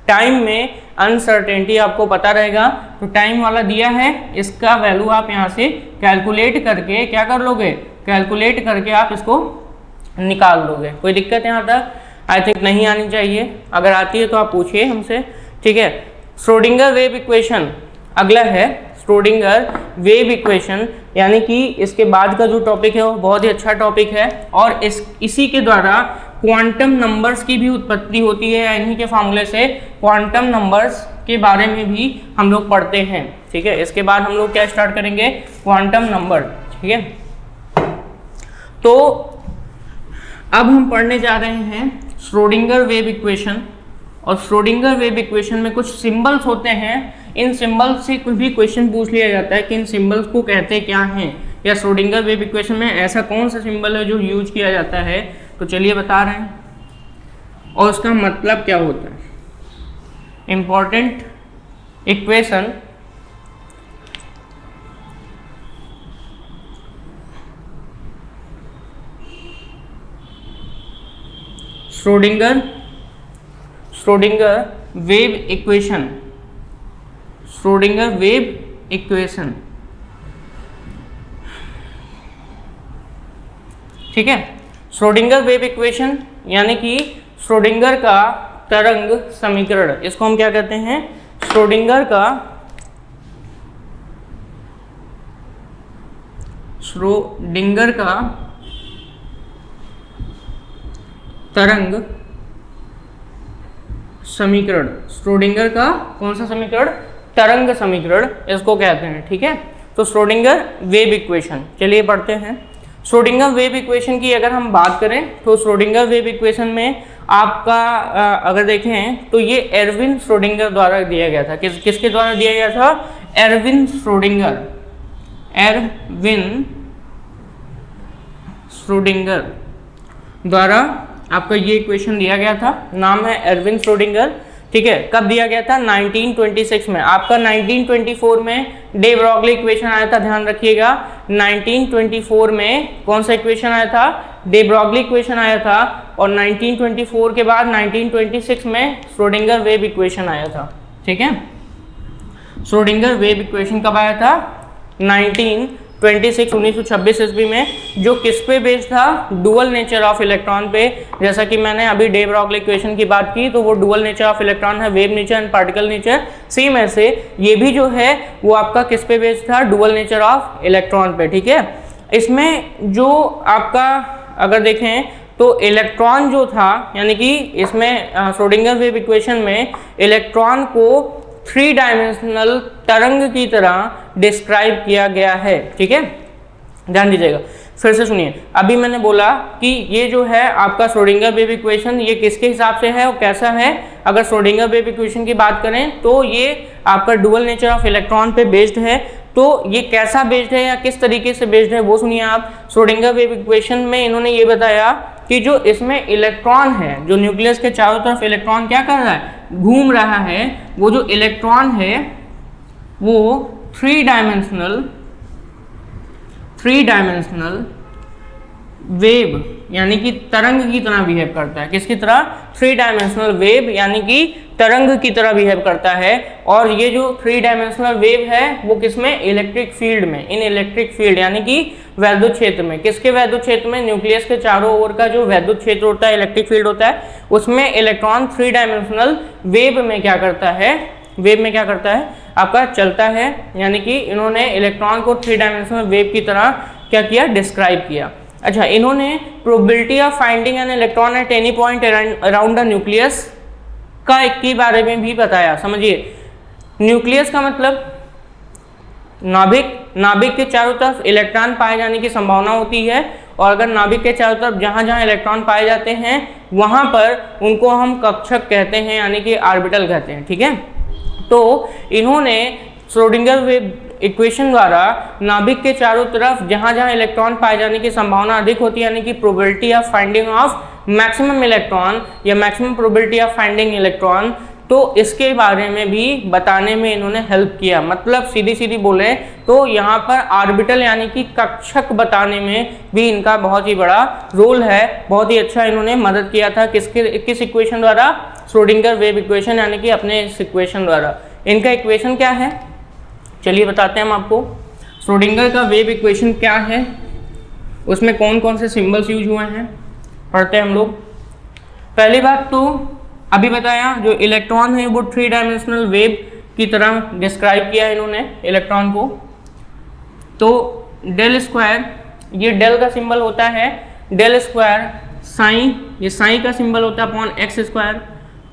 टाइम में अनसर्टेनिटी आपको पता रहेगा, तो टाइम वाला दिया है, इसका वैल्यू आप यहाँ से कैलकुलेट करके क्या कर लोगे, कैलकुलेट करके आप इसको निकाल लोगे। कोई दिक्कत यहाँ तक आई थिंक नहीं आनी चाहिए, अगर आती है तो आप पूछिए हमसे, ठीक है। श्रोडिंगर वेव इक्वेशन अगला है, श्रोडिंगर वेव इक्वेशन, यानी कि इसके बाद का जो टॉपिक है वो बहुत ही अच्छा टॉपिक है, और इसी के द्वारा क्वांटम नंबर्स की भी उत्पत्ति होती है। इन्हीं के फार्मूले से क्वांटम नंबर्स के बारे में भी हम लोग पढ़ते हैं, ठीक है। इसके बाद हम लोग क्या स्टार्ट करेंगे, क्वांटम नंबर, ठीक है। तो अब हम पढ़ने जा रहे हैं श्रोडिंगर वेव इक्वेशन। और श्रोडिंगर वेव इक्वेशन में कुछ सिंबल्स होते हैं, इन सिंबल्स से कुछ भी क्वेश्चन पूछ लिया जाता है कि इन सिंबल्स को कहते क्या हैं, या श्रोडिंगर वेव इक्वेशन में ऐसा कौन सा सिंबल है जो यूज किया जाता है। तो चलिए बता रहे हैं और उसका मतलब क्या होता है। Important equation Schrodinger wave equation, Schrodinger wave equation, ठीक है। श्रोडिंगर वेव इक्वेशन यानी कि श्रोडिंगर का तरंग समीकरण, इसको हम क्या कहते हैं, श्रोडिंगर का तरंग समीकरण, श्रोडिंगर का कौन सा समीकरण, तरंग समीकरण इसको कहते हैं, ठीक है। तो श्रोडिंगर वेव इक्वेशन, चलिए पढ़ते हैं। श्रोडिंगर वेव इक्वेशन की अगर हम बात करें तो श्रोडिंगर वेव इक्वेशन में आपका अगर देखें तो ये एरविन श्रोडिंगर द्वारा दिया गया था। किसके द्वारा दिया गया था, एरविन श्रोडिंगर द्वारा आपका ये इक्वेशन दिया गया था। नाम है एरविन श्रोडिंगर, ठीक है। कब दिया गया था, 1926 में। आपका 1924 में डे ब्रॉगली इक्वेशन आया था, ध्यान रखिएगा। 1924 में कौन सा इक्वेशन आया था, डे ब्रॉगली इक्वेशन आया था। और 1924 के बाद 1926 में श्रोडिंगर वेव इक्वेशन आया था, ठीक है। श्रोडिंगर वेव इक्वेशन कब आया था, 1926 ईस्वी में, जो किस पे बेस्ड था, डुअल नेचर ऑफ इलेक्ट्रॉन पे। जैसा कि मैंने अभी डे ब्रॉगली इक्वेशन की बात की तो वो डुअल नेचर ऑफ इलेक्ट्रॉन है, wave nature and particle nature. Same ऐसे ये भी जो है वो आपका किस पे बेस्ड था, डुअल नेचर ऑफ इलेक्ट्रॉन पे, ठीक है। इसमें जो आपका अगर देखें तो इलेक्ट्रॉन जो था, यानी कि इसमें श्रोडिंगर वेव इक्वेशन में इलेक्ट्रॉन को 3 डायमेंशनल तरंग की तरह डिस्क्राइब किया गया है, ठीक है। ध्यान दीजिएगा, फिर से सुनिए। अभी मैंने बोला कि ये जो है आपका श्रोडिंगर वेव इक्वेशन ये किसके हिसाब से है और कैसा है। अगर श्रोडिंगर वेव इक्वेशन की बात करें तो ये आपका डुअल नेचर ऑफ इलेक्ट्रॉन पे बेस्ड है। तो ये कैसा बेस्ड है या किस तरीके से बेस्ड है वो सुनिए आप। श्रोडिंगर वेव इक्वेशन में इन्होंने ये बताया कि जो इसमें इलेक्ट्रॉन है, जो न्यूक्लियस के चारों तरफ इलेक्ट्रॉन क्या कर रहा है, घूम रहा है, वो जो इलेक्ट्रॉन है वो 3 डायमेंशनल वेव यानी कि तरंग की तरह बिहेव करता है। किसकी तरह, 3 डायमेंशनल वेव यानी कि तरंग की तरह बिहेव करता है। और ये जो 3 डायमेंशनल वेव है वो किसमें, इलेक्ट्रिक फील्ड में, इन इलेक्ट्रिक फील्ड यानी कि वैद्युत क्षेत्र में। किसके वैद्युत क्षेत्र में, न्यूक्लियस के चारों ओर का जो वैद्युत क्षेत्र होता है, इलेक्ट्रिक फील्ड होता है, उसमें इलेक्ट्रॉन 3 डायमेंशनल वेव में क्या करता है, आपका चलता है। यानी कि इन्होंने इलेक्ट्रॉन को 3 डायमेंशनल वेव की तरह क्या किया, डिस्क्राइब किया। अच्छा, इन्होंने probability of finding N electron at any point around the nucleus के बारे में भी बताया। समझिए, न्यूक्लियस का मतलब नाभिक के चारों तरफ इलेक्ट्रॉन पाए जाने की संभावना होती है। और अगर नाभिक के चारों तरफ जहाँ जहाँ इलेक्ट्रॉन पाए जाते हैं वहाँ पर उनको हम कक्षक कहते हैं, यानी कि ऑर्बिटल कहते हैं, ठीक है। तो इन्होंने श्रोडिंगर वेव इक्वेशन द्वारा नाभिक के चारों तरफ जहाँ जहाँ इलेक्ट्रॉन पाए जाने की संभावना अधिक होती है, यानी कि probability of finding of maximum electron या maximum probability of finding electron, तो इसके बारे में भी बताने में इन्होंने हेल्प किया। मतलब सीधी बोले तो यहाँ पर ऑर्बिटल यानी कि कक्षक बताने में भी इनका बहुत ही बड़ा रोल है। बहुत ही अच्छा इन्होंने मदद किया था। किस इक्वेशन द्वारा, श्रोडिंगर वेव इक्वेशन, यानी कि अपने इस इक्वेशन द्वारा। इनका इक्वेशन क्या है, चलिए बताते हैं हम आपको। श्रोडिंगर का वेव इक्वेशन क्या है, उसमें कौन कौन से सिंबल्स यूज हुए हैं, पढ़ते हैं हम लोग। पहली बात तो अभी बताया, जो इलेक्ट्रॉन है वो 3 डायमेंशनल वेव की तरह डिस्क्राइब किया है इन्होंने इलेक्ट्रॉन को। तो डेल स्क्वायर, ये डेल का सिंबल होता है, डेल स्क्वायर साइन, ये साइन का सिंबल होता है upon X square,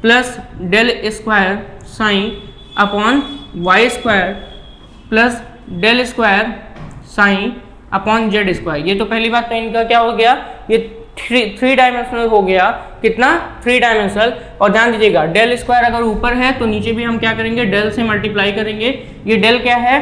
plus del square psi upon Y square, plus del square psi upon Z square. ये तो पहली बात तो इनका क्या हो गया, ये थ्री डायमेंशनल हो गया, कितना, 3 डायमेंशनल। और ध्यान दीजिएगा डेल स्क्वायर अगर ऊपर है तो नीचे भी हम क्या करेंगे, डेल से मल्टीप्लाई करेंगे। ये डेल क्या है,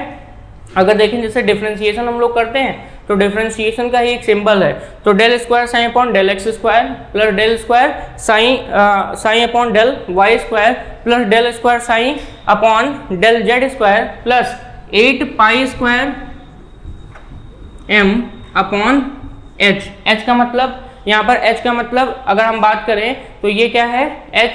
अगर देखें जैसे डिफरेंशिएशन हम लोग करते हैं तो डिफरेंशिएशन का ही एक सिंबल है, तो del square psi upon del x square plus del square psi upon del Y square plus del square psi upon del Z square plus 8 pi square m upon h। h का मतलब यहाँ पर h का मतलब अगर हम बात करें तो ये क्या है, h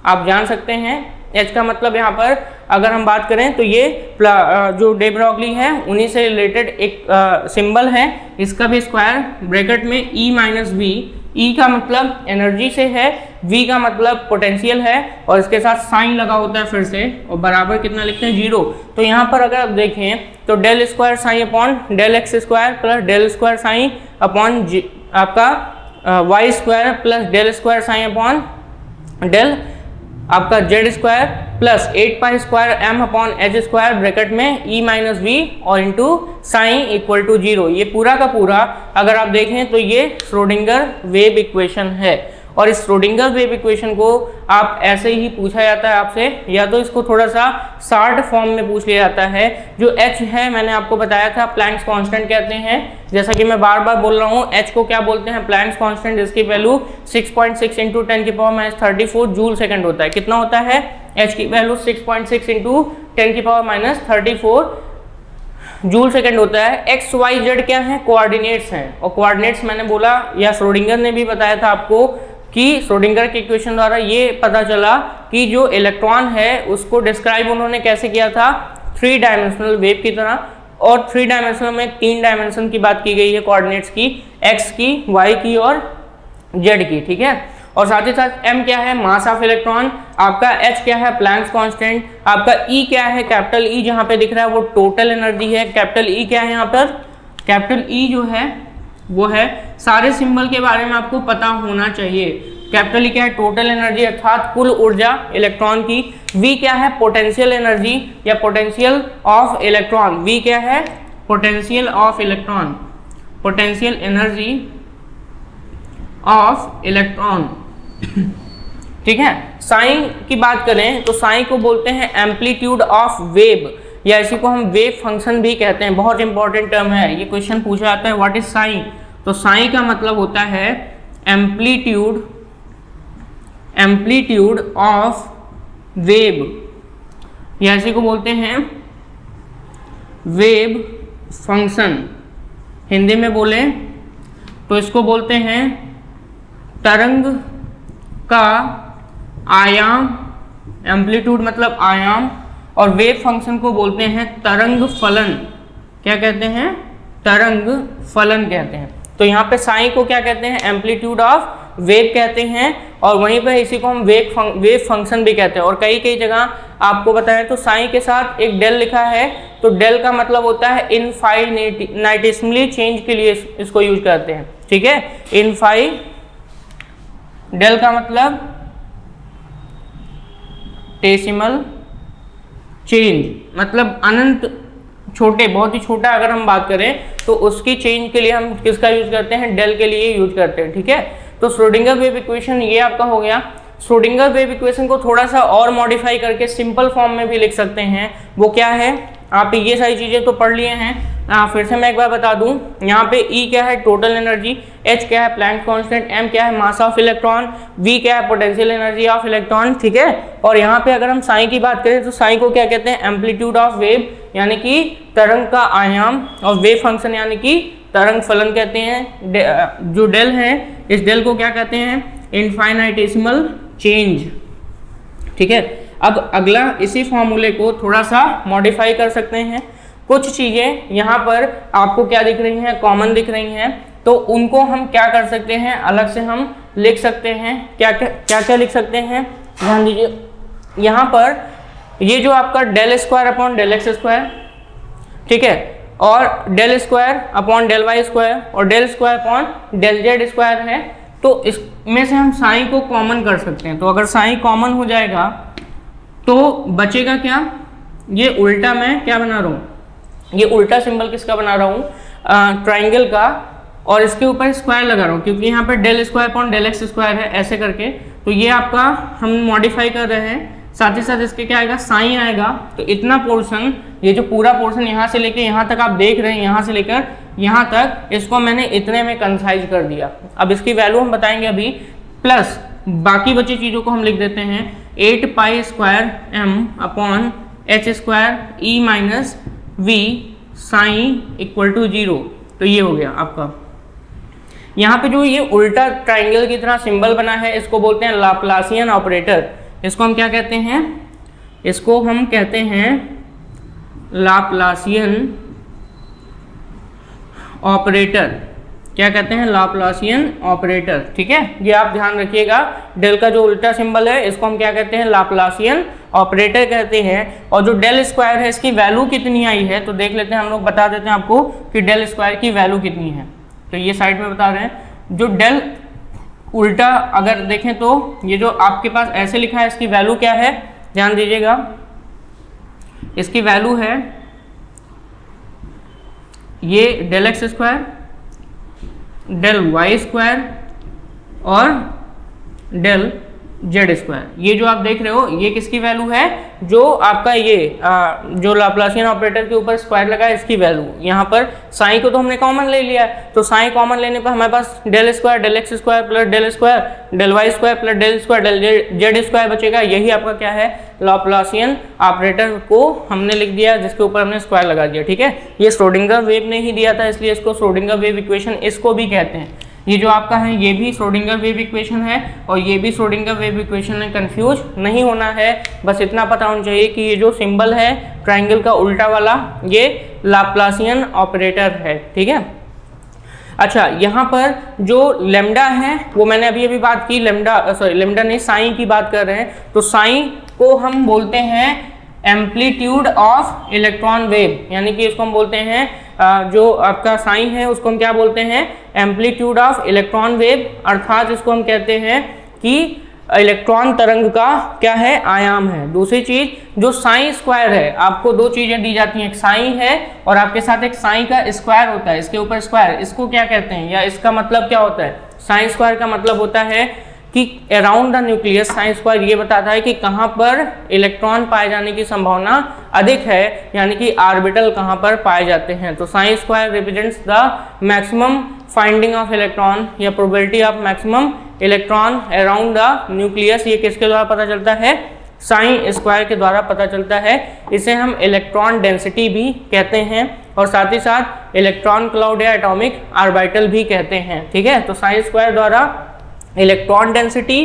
आप जान सकते हैं। h का मतलब यहाँ पर अगर हम बात करें तो ये जो डे ब्रॉगली है उन्हीं से रिलेटेड एक सिंबल है, इसका भी स्क्वायर ब्रैकेट में E माइनस वी। E का मतलब एनर्जी से है, V का मतलब पोटेंशियल है और इसके साथ साइन लगा होता है फिर से, और बराबर कितना लिखते हैं, 0। तो यहाँ पर अगर आप देखें तो del square psi upon del x square plus del square psi upon आपका y square plus del square psi upon del आपका z square plus 8 pi square m upon H square bracket में E माइनस वी और into psi equal to 0। ये पूरा का पूरा अगर आप देखें तो ये श्रोडिंगर वेव इक्वेशन है। और इस श्रोडिंगर वेव इक्वेशन को आप ऐसे ही पूछा जाता है आपसे, या तो इसको थोड़ा सा शार्ट फॉर्म में पूछ लिया जाता है। जो h है मैंने आपको बताया था प्लैंक्स कांस्टेंट कहते हैं, जैसा कि मैं बार बार बोल रहा हूँ, h को क्या बोलते हैं, प्लैंक्स कांस्टेंट, जिसकी वैल्यू 6.6 इंटू 10⁻34 जूल सेकंड होता है। कितना होता है, h की वैल्यू 6.6 इंटू 10⁻34 जूल सेकंड होता है। एक्स वाई जेड क्या है, कोऑर्डिनेट्स हैं, और कोऑर्डिनेट्स मैंने बोला या श्रोडिंगर ने भी बताया था आपको कि श्रोडिंगर के इक्वेशन द्वारा ये पता चला कि जो इलेक्ट्रॉन है उसको डिस्क्राइब उन्होंने कैसे किया था, 3 डायमेंशनल वेव की तरह। और 3 डायमेंशनल में 3 डायमेंशन की बात की गई है कोऑर्डिनेट्स की, एक्स की, वाई की और जेड की, ठीक है। और साथ ही साथ m क्या है, मास ऑफ इलेक्ट्रॉन, आपका h क्या है, प्लैंक्स कांस्टेंट, आपका E क्या है, कैपिटल E जहाँ पे दिख रहा है वो टोटल एनर्जी है। कैपिटल E क्या है यहाँ पर, कैपिटल E जो है वो है, सारे सिंबल के बारे में आपको पता होना चाहिए। कैपिटल E क्या है, टोटल एनर्जी अर्थात कुल ऊर्जा इलेक्ट्रॉन की। V क्या है, पोटेंशियल एनर्जी या पोटेंशियल ऑफ इलेक्ट्रॉन। V क्या है, potential of electron, potential energy of electron, ठीक है। साइन की बात करें तो साइन को बोलते हैं एम्पलीट्यूड ऑफ वेव, या इसी को हम वेव फंक्शन भी कहते हैं। बहुत इंपॉर्टेंट टर्म है, ये क्वेश्चन पूछा जाता है व्हाट इज साइन, तो साइन का मतलब होता है एम्पलीट्यूड, एम्पलीट्यूड ऑफ वेव, या इसी को बोलते हैं वेव फंक्शन। हिंदी में बोले तो इसको बोलते हैं तरंग का आयाम, एम्पलीट्यूड मतलब आयाम, और वेव फंक्शन को बोलते हैं तरंग फलन। क्या कहते हैं, तरंग फलन कहते हैं। तो यहाँ पे साइन को क्या कहते हैं, एम्पलीट्यूड ऑफ वेव कहते हैं, और वहीं पर इसी को हम वेव फंक्शन भी कहते हैं। और कई जगह आपको बताया तो साइन के साथ एक डेल लिखा है, तो डेल का मतलब होता है इनफाइनाइटेसिमली चेंज के लिए इसको यूज करते हैं, ठीक है। डेल का मतलब टेसिमल चेंज, मतलब अनंत छोटे, बहुत ही छोटा अगर हम बात करें तो उसकी चेंज के लिए हम किसका यूज करते हैं, डेल के लिए यूज करते हैं, ठीक है। तो श्रोडिंगर वेव इक्वेशन ये आपका हो गया। श्रोडिंगर वेव इक्वेशन को थोड़ा सा और मॉडिफाई करके सिंपल फॉर्म में भी लिख सकते हैं। वो क्या है, आप ये सारी चीज़ें तो पढ़ लिए हैं, फिर से मैं एक बार बता दूं। यहाँ पे E क्या है, टोटल एनर्जी, H क्या है, प्लैंक्स कांस्टेंट, M क्या है, मास ऑफ इलेक्ट्रॉन, V क्या है, पोटेंशियल एनर्जी ऑफ इलेक्ट्रॉन, ठीक है। और यहाँ पे अगर हम साइन की बात करें तो साइन को क्या कहते हैं, एम्पलीट्यूड ऑफ वेव यानी कि तरंग का आयाम, और वेव फंक्शन यानी कि तरंग फलन कहते हैं। जो डेल है इस डेल को क्या कहते हैं, इनफाइनाइटेसिमल चेंज, ठीक है। अब अगला इसी फॉर्मूले को थोड़ा सा मॉडिफाई कर सकते हैं। कुछ चीज़ें यहाँ पर आपको क्या दिख रही हैं, कॉमन दिख रही हैं, तो उनको हम क्या कर सकते हैं, अलग से हम लिख सकते हैं। क्या क्या लिख सकते हैं, ध्यान दीजिए। यहाँ पर ये जो आपका del square upon del x square, ठीक है, और del square upon del Y square और del square upon del Z square है, तो इसमें से हम साइन को कॉमन कर सकते हैं। तो अगर साइन कॉमन हो जाएगा तो बचेगा क्या, ये उल्टा मैं क्या बना रहा हूँ, ये उल्टा सिंबल किसका बना रहा हूँ, ट्राइंगल का, और इसके ऊपर स्क्वायर लगा रहा हूँ क्योंकि यहाँ पर del square upon del x square है, ऐसे करके। तो ये आपका हम मॉडिफाई कर रहे हैं, साथ ही साथ इसके क्या आएगा, साइन आएगा। तो इतना पोर्शन, ये जो पूरा पोर्शन यहाँ से लेके यहाँ तक आप देख रहे हैं, यहाँ से लेकर यहाँ तक, इसको मैंने इतने में कंसाइज कर दिया। अब इसकी वैल्यू हम बताएंगे अभी, प्लस बाकी बची चीज़ों को हम लिख देते हैं 8 pi square m upon H square E minus V psi equal to 0। तो ये हो गया आपका। यहाँ पे जो ये उल्टा ट्राइंगल की तरह सिंबल बना है, इसको बोलते हैं लाप्लासियन ऑपरेटर। इसको हम क्या कहते हैं, इसको हम कहते हैं लाप्लासियन ऑपरेटर। क्या कहते हैं, लाप्लासियन ऑपरेटर। ठीक है, ये आप ध्यान रखिएगा। डेल का जो उल्टा सिंबल है इसको हम क्या कहते हैं, लाप्लासियन ऑपरेटर कहते हैं। और जो डेल स्क्वायर है इसकी वैल्यू कितनी आई है, तो देख लेते हैं, हम लोग बता देते हैं आपको कि डेल स्क्वायर की वैल्यू कितनी है। तो ये साइड में बता रहे हैं, जो डेल उल्टा अगर देखें तो ये जो आपके पास ऐसे लिखा है, इसकी वैल्यू क्या है, ध्यान दीजिएगा। इसकी वैल्यू है ये del x square, del Y square और डेल जेड स्क्वायर। ये जो आप देख रहे हो ये किसकी वैल्यू है, जो आपका ये जो लाप्लासियन ऑपरेटर के ऊपर स्क्वायर लगा है इसकी वैल्यू। यहाँ पर साइन को तो हमने कॉमन ले लिया है, तो साइन कॉमन लेने पर हमारे पास del square del x square plus del square del Y square plus del square del Z square बचेगा। यही आपका क्या है, लाप्लासियन ऑपरेटर को हमने लिख दिया जिसके ऊपर हमने स्क्वायर लगा दिया। ठीक है, ये श्रोडिंगर वेव ने ही दिया था, इसलिए इसको श्रोडिंगर वेव इक्वेशन इसको भी कहते हैं। ये जो आपका है ये भी श्रोडिंगर वेव इक्वेशन है और ये भी श्रोडिंगर वेव इक्वेशन है। कंफ्यूज नहीं होना है, बस इतना पता होना चाहिए कि ये जो सिंबल है ट्रायंगल का उल्टा वाला, ये लाप्लासियन ऑपरेटर है। ठीक है, अच्छा यहाँ पर जो लेमडा है वो मैंने अभी बात की, लेमडा नहीं, साइन की बात कर रहे हैं। तो साइन को हम बोलते हैं एम्पलीट्यूड ऑफ इलेक्ट्रॉन वेव, यानी कि इसको हम बोलते हैं जो आपका साइन है उसको हम क्या बोलते हैं, एम्पलीट्यूड ऑफ इलेक्ट्रॉन वेव, अर्थात इसको हम कहते हैं कि इलेक्ट्रॉन तरंग का क्या है, आयाम है। दूसरी चीज जो साइन स्क्वायर है, आपको दो चीजें दी जाती हैं, एक साइन है और आपके साथ एक साइन का स्क्वायर होता है, इसके ऊपर स्क्वायर, इसको क्या कहते हैं, या इसका मतलब क्या होता है, साइन स्क्वायर का मतलब होता है कि around the nucleus. Sine square ये बताता है कि कहाँ पर इलेक्ट्रॉन पाए जाने की संभावना अधिक है, यानी कि ऑर्बिटल कहाँ पर पाए जाते हैं। तो psi square represents the maximum finding of electron या probability of maximum electron around the nucleus. ये किसके द्वारा पता चलता है, साइन स्क्वायर के द्वारा पता चलता है। इसे हम इलेक्ट्रॉन डेंसिटी भी कहते हैं और साथ ही साथ इलेक्ट्रॉन क्लाउड या एटॉमिक ऑर्बिटल भी कहते हैं। ठीक है, तो साइन स्क्वायर द्वारा इलेक्ट्रॉन डेंसिटी,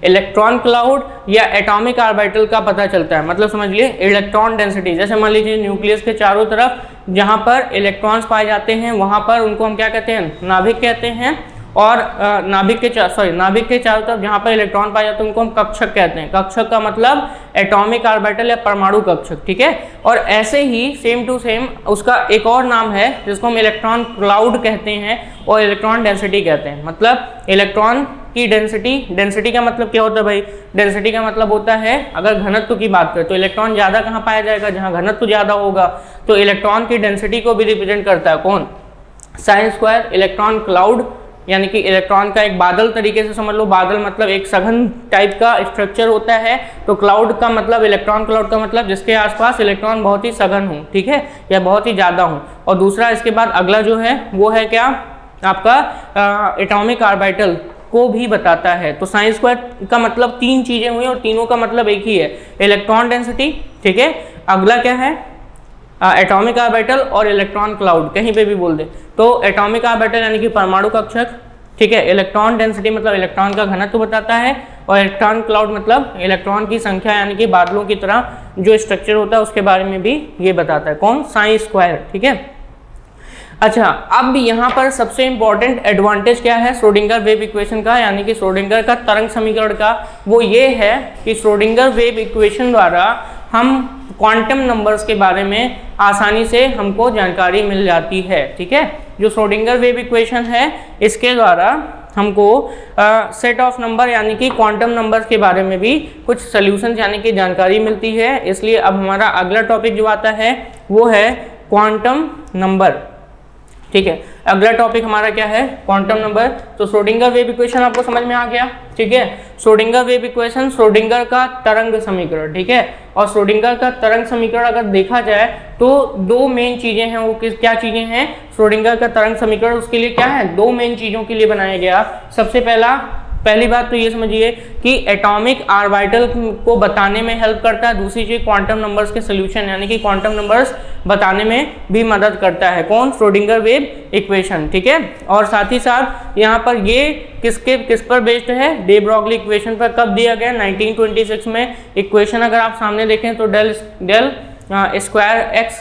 इलेक्ट्रॉन क्लाउड या एटॉमिक ऑर्बिटल का पता चलता है। मतलब समझ लिए, इलेक्ट्रॉन डेंसिटी, जैसे मान लीजिए न्यूक्लियस के चारों तरफ जहां पर इलेक्ट्रॉन्स पाए जाते हैं वहां पर उनको हम क्या कहते हैं, नाभिक कहते हैं। और नाभिक के चारों तरफ जहां पर इलेक्ट्रॉन पाए जाते हैं उनको हम कक्षक कहते हैं। कक्षक का मतलब एटॉमिक ऑर्बिटल या परमाणु कक्षक। ठीक है, और ऐसे ही सेम टू सेम उसका एक और नाम है जिसको हम इलेक्ट्रॉन क्लाउड कहते हैं और इलेक्ट्रॉन डेंसिटी कहते हैं। मतलब इलेक्ट्रॉन की डेंसिटी का मतलब क्या होता है भाई, डेंसिटी का मतलब होता है अगर घनत्व की बात करें तो इलेक्ट्रॉन ज़्यादा कहाँ पाया जाएगा, जहाँ घनत्व ज़्यादा होगा। तो इलेक्ट्रॉन की डेंसिटी को भी रिप्रेजेंट करता है कौन, साइन स्क्वायर। इलेक्ट्रॉन क्लाउड यानी कि इलेक्ट्रॉन का एक बादल तरीके से समझ लो, बादल मतलब एक सघन टाइप का स्ट्रक्चर होता है। तो क्लाउड का मतलब, इलेक्ट्रॉन क्लाउड का मतलब जिसके आसपास इलेक्ट्रॉन बहुत ही सघन हो, ठीक है, या बहुत ही ज़्यादा हो। और दूसरा इसके बाद अगला जो है वो है क्या, आपका एटॉमिक ऑर्बिटल को भी बताता है। तो साइन स्क्वायर का मतलब तीन चीज़ें हुई और तीनों का मतलब एक ही है, इलेक्ट्रॉन डेंसिटी। ठीक है, अगला क्या है, एटॉमिक ऑर्बिटल और इलेक्ट्रॉन क्लाउड, कहीं पे भी बोल दे तो एटॉमिक ऑर्बिटल यानी कि परमाणु कक्षक। ठीक है, इलेक्ट्रॉन डेंसिटी मतलब इलेक्ट्रॉन का घनत्व बताता है और इलेक्ट्रॉन क्लाउड मतलब इलेक्ट्रॉन की संख्या यानी कि बादलों की तरह जो स्ट्रक्चर होता है उसके बारे में भी ये बताता है। कौन, साइन स्क्वायर। ठीक है, अच्छा अब यहाँ पर सबसे इंपॉर्टेंट एडवांटेज क्या है श्रोडिंगर वेव इक्वेशन का, यानी कि श्रोडिंगर का तरंग समीकरण का, वो ये है कि श्रोडिंगर वेव इक्वेशन द्वारा हम क्वांटम नंबर्स के बारे में आसानी से हमको जानकारी मिल जाती है। ठीक है, जो श्रोडिंगर वेव इक्वेशन है इसके द्वारा हमको सेट ऑफ नंबर यानी कि क्वांटम नंबर्स के बारे में भी कुछ सॉल्यूशन यानी कि जानकारी मिलती है। इसलिए अब हमारा अगला टॉपिक जो आता है वो है क्वांटम नंबर। ठीक है। अगला टॉपिक हमारा क्या है, क्वांटम नंबर। तो श्रोडिंगर वेव इक्वेशन आपको समझ में आ गया, ठीक है। श्रोडिंगर वेव इक्वेशन श्रोडिंगर का तरंग समीकरण, ठीक है। और श्रोडिंगर का तरंग समीकरण अगर देखा जाए तो दो मेन चीजें हैं, वो क्या चीजें हैं, श्रोडिंगर का तरंग समीकरण उसके लिए क्या है, दो मेन चीजों के लिए बनाया गया। सबसे पहली बात तो ये समझिए कि एटॉमिक ऑर्बिटल को बताने में हेल्प करता है, दूसरी चीज क्वांटम नंबर्स के सोल्यूशन यानी कि क्वांटम नंबर्स बताने में भी मदद करता है। कौन, श्रोडिंगर वेव इक्वेशन, ठीक है। और साथ ही साथ यहाँ पर ये किस पर बेस्ड है, डे ब्रॉगली इक्वेशन पर। कब दिया गया, 1926 में। इक्वेशन अगर आप सामने देखें तो del square X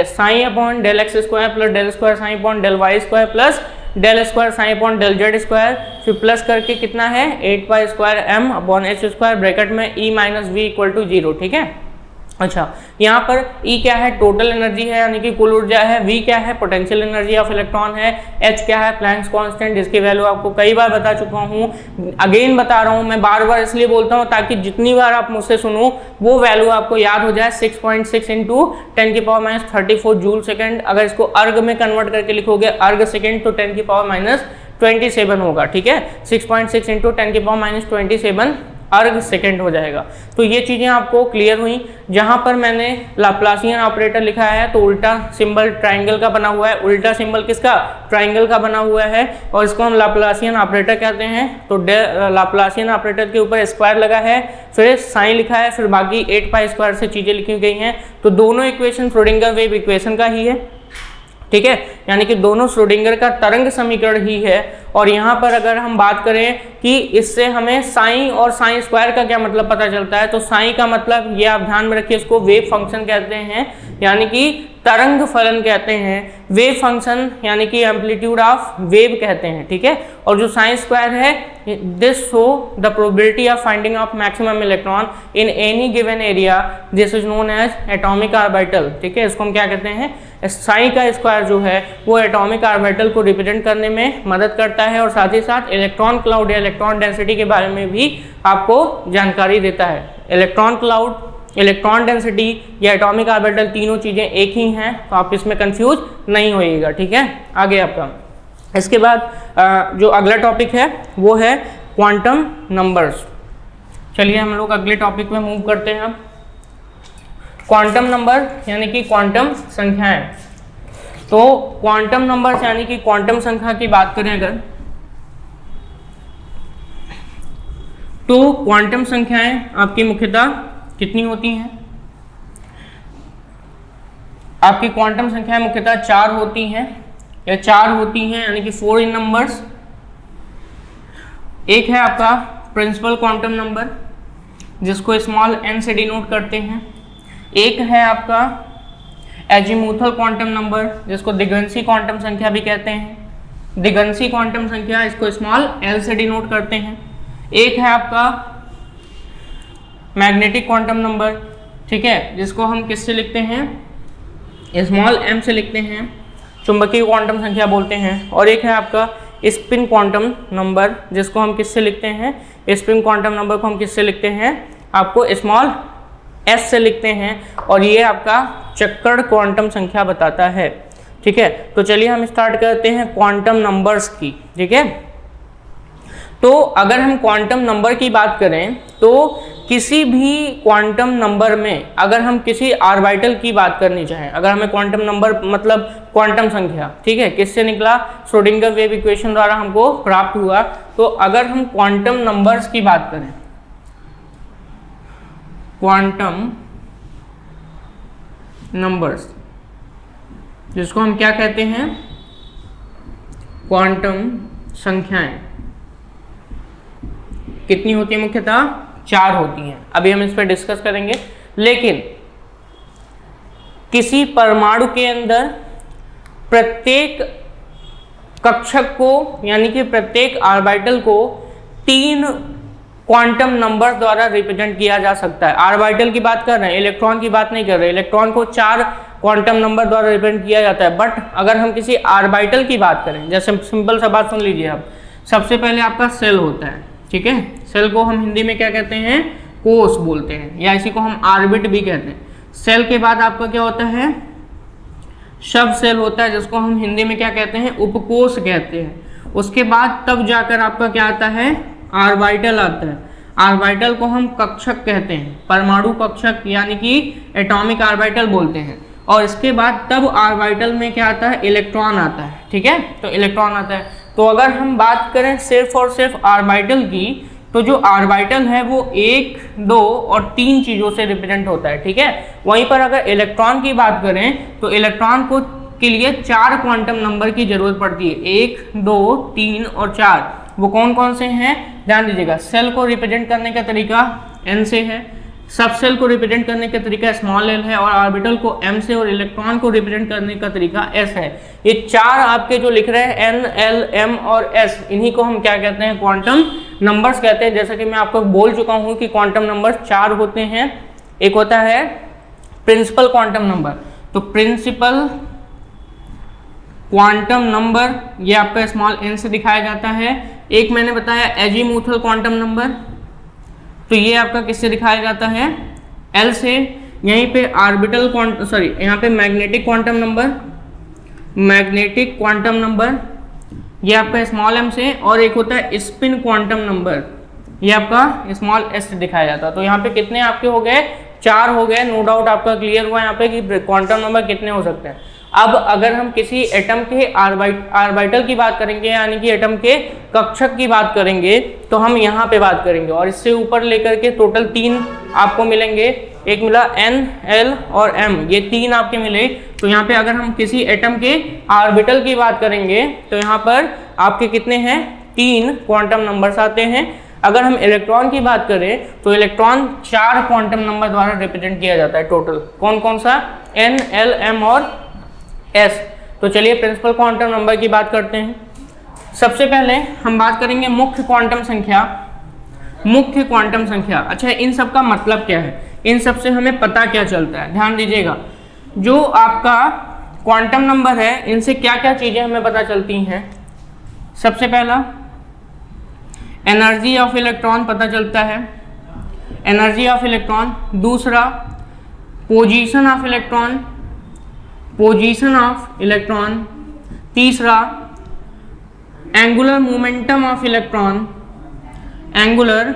psi upon del x square plus del square psi upon del Y square plus del square psi upon del Z square, फिर प्लस करके कितना है 8 pi square M upon H square, bracket में E minus V equal to 0, ठीक है। अच्छा, यहाँ पर E क्या है, टोटल एनर्जी है यानी कि कुल ऊर्जा है, V क्या है, पोटेंशियल एनर्जी ऑफ इलेक्ट्रॉन है, H क्या है, प्लैंक्स कांस्टेंट, जिसकी वैल्यू आपको कई बार बता चुका हूँ, अगेन बता रहा हूँ, मैं बार बार इसलिए बोलता हूँ ताकि जितनी बार आप मुझसे सुनो वो वैल्यू आपको याद हो जाए। 6.6 इंटू 10⁻34 जूल सेकेंड। अगर इसको अर्ग में कन्वर्ट करके लिखोगे, अर्ग सेकेंड, तो 10⁻27 होगा, ठीक है। 6.6 इंटू 10⁻27 अर्ग सेकेंड हो जाएगा। तो ये चीज़ें आपको क्लियर हुई। जहाँ पर मैंने लाप्लासियन ऑपरेटर लिखा है तो उल्टा सिंबल ट्राइंगल का बना हुआ है, उल्टा सिंबल किसका, ट्राइंगल का बना हुआ है, और इसको हम लाप्लासियन ऑपरेटर कहते हैं। तो लाप्लासियन ऑपरेटर के ऊपर स्क्वायर लगा है, फिर साइन लिखा है, फिर बाकी 8 पाई स्क्वायर से चीज़ें लिखी गई हैं। तो दोनों इक्वेशन श्रोडिंगर वेव इक्वेशन का ही है, ठीक है, यानी कि दोनों श्रोडिंगर का तरंग समीकरण ही है। और यहाँ पर अगर हम बात करें कि इससे हमें साइन और साइन स्क्वायर का क्या मतलब पता चलता है, तो साइन का मतलब ये आप ध्यान में रखिए, इसको वेव फंक्शन कहते हैं, यानी कि तरंग फलन कहते हैं। वेव फंक्शन यानी कि एम्पलीट्यूड ऑफ वेव कहते हैं, ठीक है। और जो साइन स्क्वायर है, this show the probability of finding of maximum electron in any given area, this is known as atomic orbital, ठीक है। इसको हम क्या कहते हैं, साइन का स्क्वायर जो है वो एटॉमिक ऑर्बिटल को रिप्रेजेंट करने में मदद करता है, और साथ ही साथ इलेक्ट्रॉन क्लाउड या इलेक्ट्रॉन डेंसिटी के बारे में भी आपको जानकारी देता है। इलेक्ट्रॉन क्लाउड, इलेक्ट्रॉन डेंसिटी या एटॉमिक ऑर्बिटल, तीनों चीज़ें एक ही हैं, तो आप इसमें कंफ्यूज नहीं होइएगा, ठीक है। आगे आपका इसके बाद जो अगला टॉपिक है वो है क्वांटम नंबर्स। चलिए हम लोग अगले टॉपिक में मूव करते हैं। अब क्वांटम नंबर यानी कि क्वांटम संख्याएं। तो क्वांटम नंबर्स यानी कि क्वांटम संख्या की बात करें अगर, तो क्वांटम संख्याएं आपकी मुख्यतः कितनी होती हैं, आपकी क्वांटम संख्याएं मुख्यतः 4 होती हैं, या 4 होती हैं यानी कि 4 इन नंबर्स। एक है आपका प्रिंसिपल क्वांटम नंबर जिसको स्मॉल n से डिनोट करते हैं। एक है आपका एजीमुथल क्वांटम नंबर जिसको दिगंशी क्वांटम संख्या भी कहते हैं। दिगंशी क्वांटम संख्या इसको स्मॉल l से डिनोट करते हैं। एक है आपका मैग्नेटिक क्वांटम नंबर, ठीक है, जिसको हम किससे लिखते हैं, स्मॉल m से लिखते हैं, चुंबकीय क्वांटम संख्या बोलते हैं। और एक है आपका स्पिन क्वांटम नंबर जिसको हम किससे लिखते हैं, स्पिन क्वांटम नंबर को हम किससे लिखते हैं, आपको स्मॉल s से लिखते हैं, और ये आपका चक्कर क्वांटम संख्या बताता है, ठीक है। तो चलिए हम स्टार्ट करते हैं क्वांटम नंबर्स की, ठीक है। तो अगर हम क्वांटम नंबर की बात करें तो किसी भी क्वांटम नंबर में अगर हम किसी ऑर्बिटल की बात करनी चाहें, अगर हमें क्वांटम नंबर मतलब क्वांटम संख्या, ठीक है, किससे निकला, श्रोडिंगर वेव इक्वेशन द्वारा हमको प्राप्त हुआ। तो अगर हम क्वांटम नंबर्स की बात करें, क्वांटम नंबर्स जिसको हम क्या कहते हैं, क्वांटम संख्याएं कितनी होती है, मुख्यतः 4 होती हैं। अभी हम इस पर डिस्कस करेंगे। लेकिन किसी परमाणु के अंदर प्रत्येक कक्षक को यानी कि प्रत्येक ऑर्बिटल को 3 क्वांटम नंबर द्वारा रिप्रेजेंट किया जा सकता है। ऑर्बिटल की बात कर रहे हैं, इलेक्ट्रॉन की बात नहीं कर रहे। इलेक्ट्रॉन को 4 क्वांटम नंबर द्वारा रिप्रेजेंट किया जाता है। बट अगर हम किसी ऑर्बिटल की बात करें, जैसे सिंपल सा बात सुन लीजिए आप, सबसे पहले आपका सेल होता है, ठीक है। सेल को हम हिंदी में क्या कहते हैं, कोष बोलते हैं, या इसी को हम ऑर्बिट भी कहते हैं। सेल के बाद आपका क्या होता है, सब सेल होता है जिसको हम हिंदी में क्या कहते हैं, उपकोष कहते हैं। उसके बाद तब जाकर आपका क्या आता है, ऑर्बिटल आता है। ऑर्बिटल को हम कक्षक कहते हैं, परमाणु कक्षक यानी कि एटॉमिक ऑर्बिटल बोलते हैं। और इसके बाद तब ऑर्बिटल में क्या आता है, इलेक्ट्रॉन आता है। ठीक है, तो इलेक्ट्रॉन आता है। तो अगर हम बात करें सिर्फ और सिर्फ ऑर्बिटल की, तो जो ऑर्बिटल है वो 1, 2 और 3 चीज़ों से रिप्रेजेंट होता है। ठीक है, वहीं पर अगर इलेक्ट्रॉन की बात करें तो इलेक्ट्रॉन को के लिए 4 क्वांटम नंबर की जरूरत पड़ती है, 1, 2, 3 और 4। वो कौन कौन से हैं, ध्यान दीजिएगा। सेल को रिप्रेजेंट करने का तरीका n से है, सब सेल को रिप्रेजेंट करने का तरीका स्मॉल l है, और ऑर्बिटल को m से, और इलेक्ट्रॉन को रिप्रेजेंट करने का तरीका s है। ये 4 आपके जो लिख रहे हैं n, l, m और s, इन्हीं को हम क्या कहते हैं, क्वांटम नंबर्स कहते हैं। जैसा कि मैं आपको बोल चुका हूँ कि क्वांटम नंबर 4 होते हैं। एक होता है प्रिंसिपल क्वांटम नंबर, तो प्रिंसिपल क्वांटम नंबर ये आपका स्मॉल n से दिखाया जाता है। एक मैंने बताया एजीमुथल क्वांटम नंबर, तो ये आपका किससे दिखाया जाता है, L से। यहीं पे ऑर्बिटल क्वांटम, सॉरी यहाँ पे magnetic quantum number, magnetic quantum number ये आपका स्मॉल m से। और एक होता है स्पिन क्वांटम नंबर, ये आपका स्मॉल s से दिखाया जाता है। तो यहाँ पे कितने आपके हो गए, 4 हो गए। नो डाउट आपका क्लियर हुआ यहाँ पे कि क्वांटम नंबर कितने हो सकते हैं। अब अगर हम किसी एटम के ऑर्बिटल की बात करेंगे, यानी कि एटम के कक्षक की बात करेंगे, तो हम यहाँ पे बात करेंगे। और इससे ऊपर लेकर के टोटल 3 आपको मिलेंगे। एक मिला n, l और m, ये 3 आपके मिले। तो यहाँ पे अगर हम किसी एटम के ऑर्बिटल की बात करेंगे तो यहाँ पर आपके कितने हैं, 3 क्वांटम नंबर्स आते हैं। अगर हम इलेक्ट्रॉन की बात करें तो इलेक्ट्रॉन 4 क्वांटम नंबर द्वारा रिप्रेजेंट किया जाता है टोटल। कौन कौन सा, n, l, m और s। तो चलिए प्रिंसिपल क्वांटम नंबर की बात करते हैं। सबसे पहले हम बात करेंगे मुख्य क्वांटम संख्या। मुख्य क्वांटम संख्या, अच्छा इन सब का मतलब क्या है, इन सब से हमें पता क्या चलता है, ध्यान दीजिएगा। जो आपका क्वांटम नंबर है, इनसे क्या क्या चीजें हमें पता चलती हैं। सबसे पहला एनर्जी ऑफ इलेक्ट्रॉन पता चलता है, एनर्जी ऑफ इलेक्ट्रॉन। दूसरा position of electron, position of electron. तीसरा angular momentum of electron, angular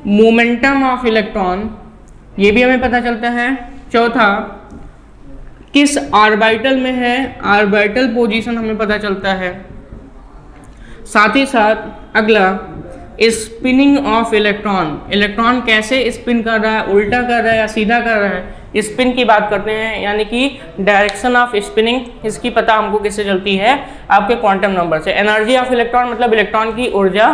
momentum of electron, ये भी हमें पता चलता है। चौथा किस ऑर्बिटल में है, ऑर्बिटल पोजीशन हमें पता चलता है। साथ ही साथ अगला स्पिनिंग ऑफ इलेक्ट्रॉन, इलेक्ट्रॉन कैसे स्पिन कर रहा है, उल्टा कर रहा है या सीधा कर रहा है, स्पिन की बात करते हैं, यानी कि डायरेक्शन ऑफ स्पिनिंग, इसकी पता हमको किससे चलती है, आपके क्वांटम नंबर से। एनर्जी ऑफ इलेक्ट्रॉन मतलब इलेक्ट्रॉन की ऊर्जा,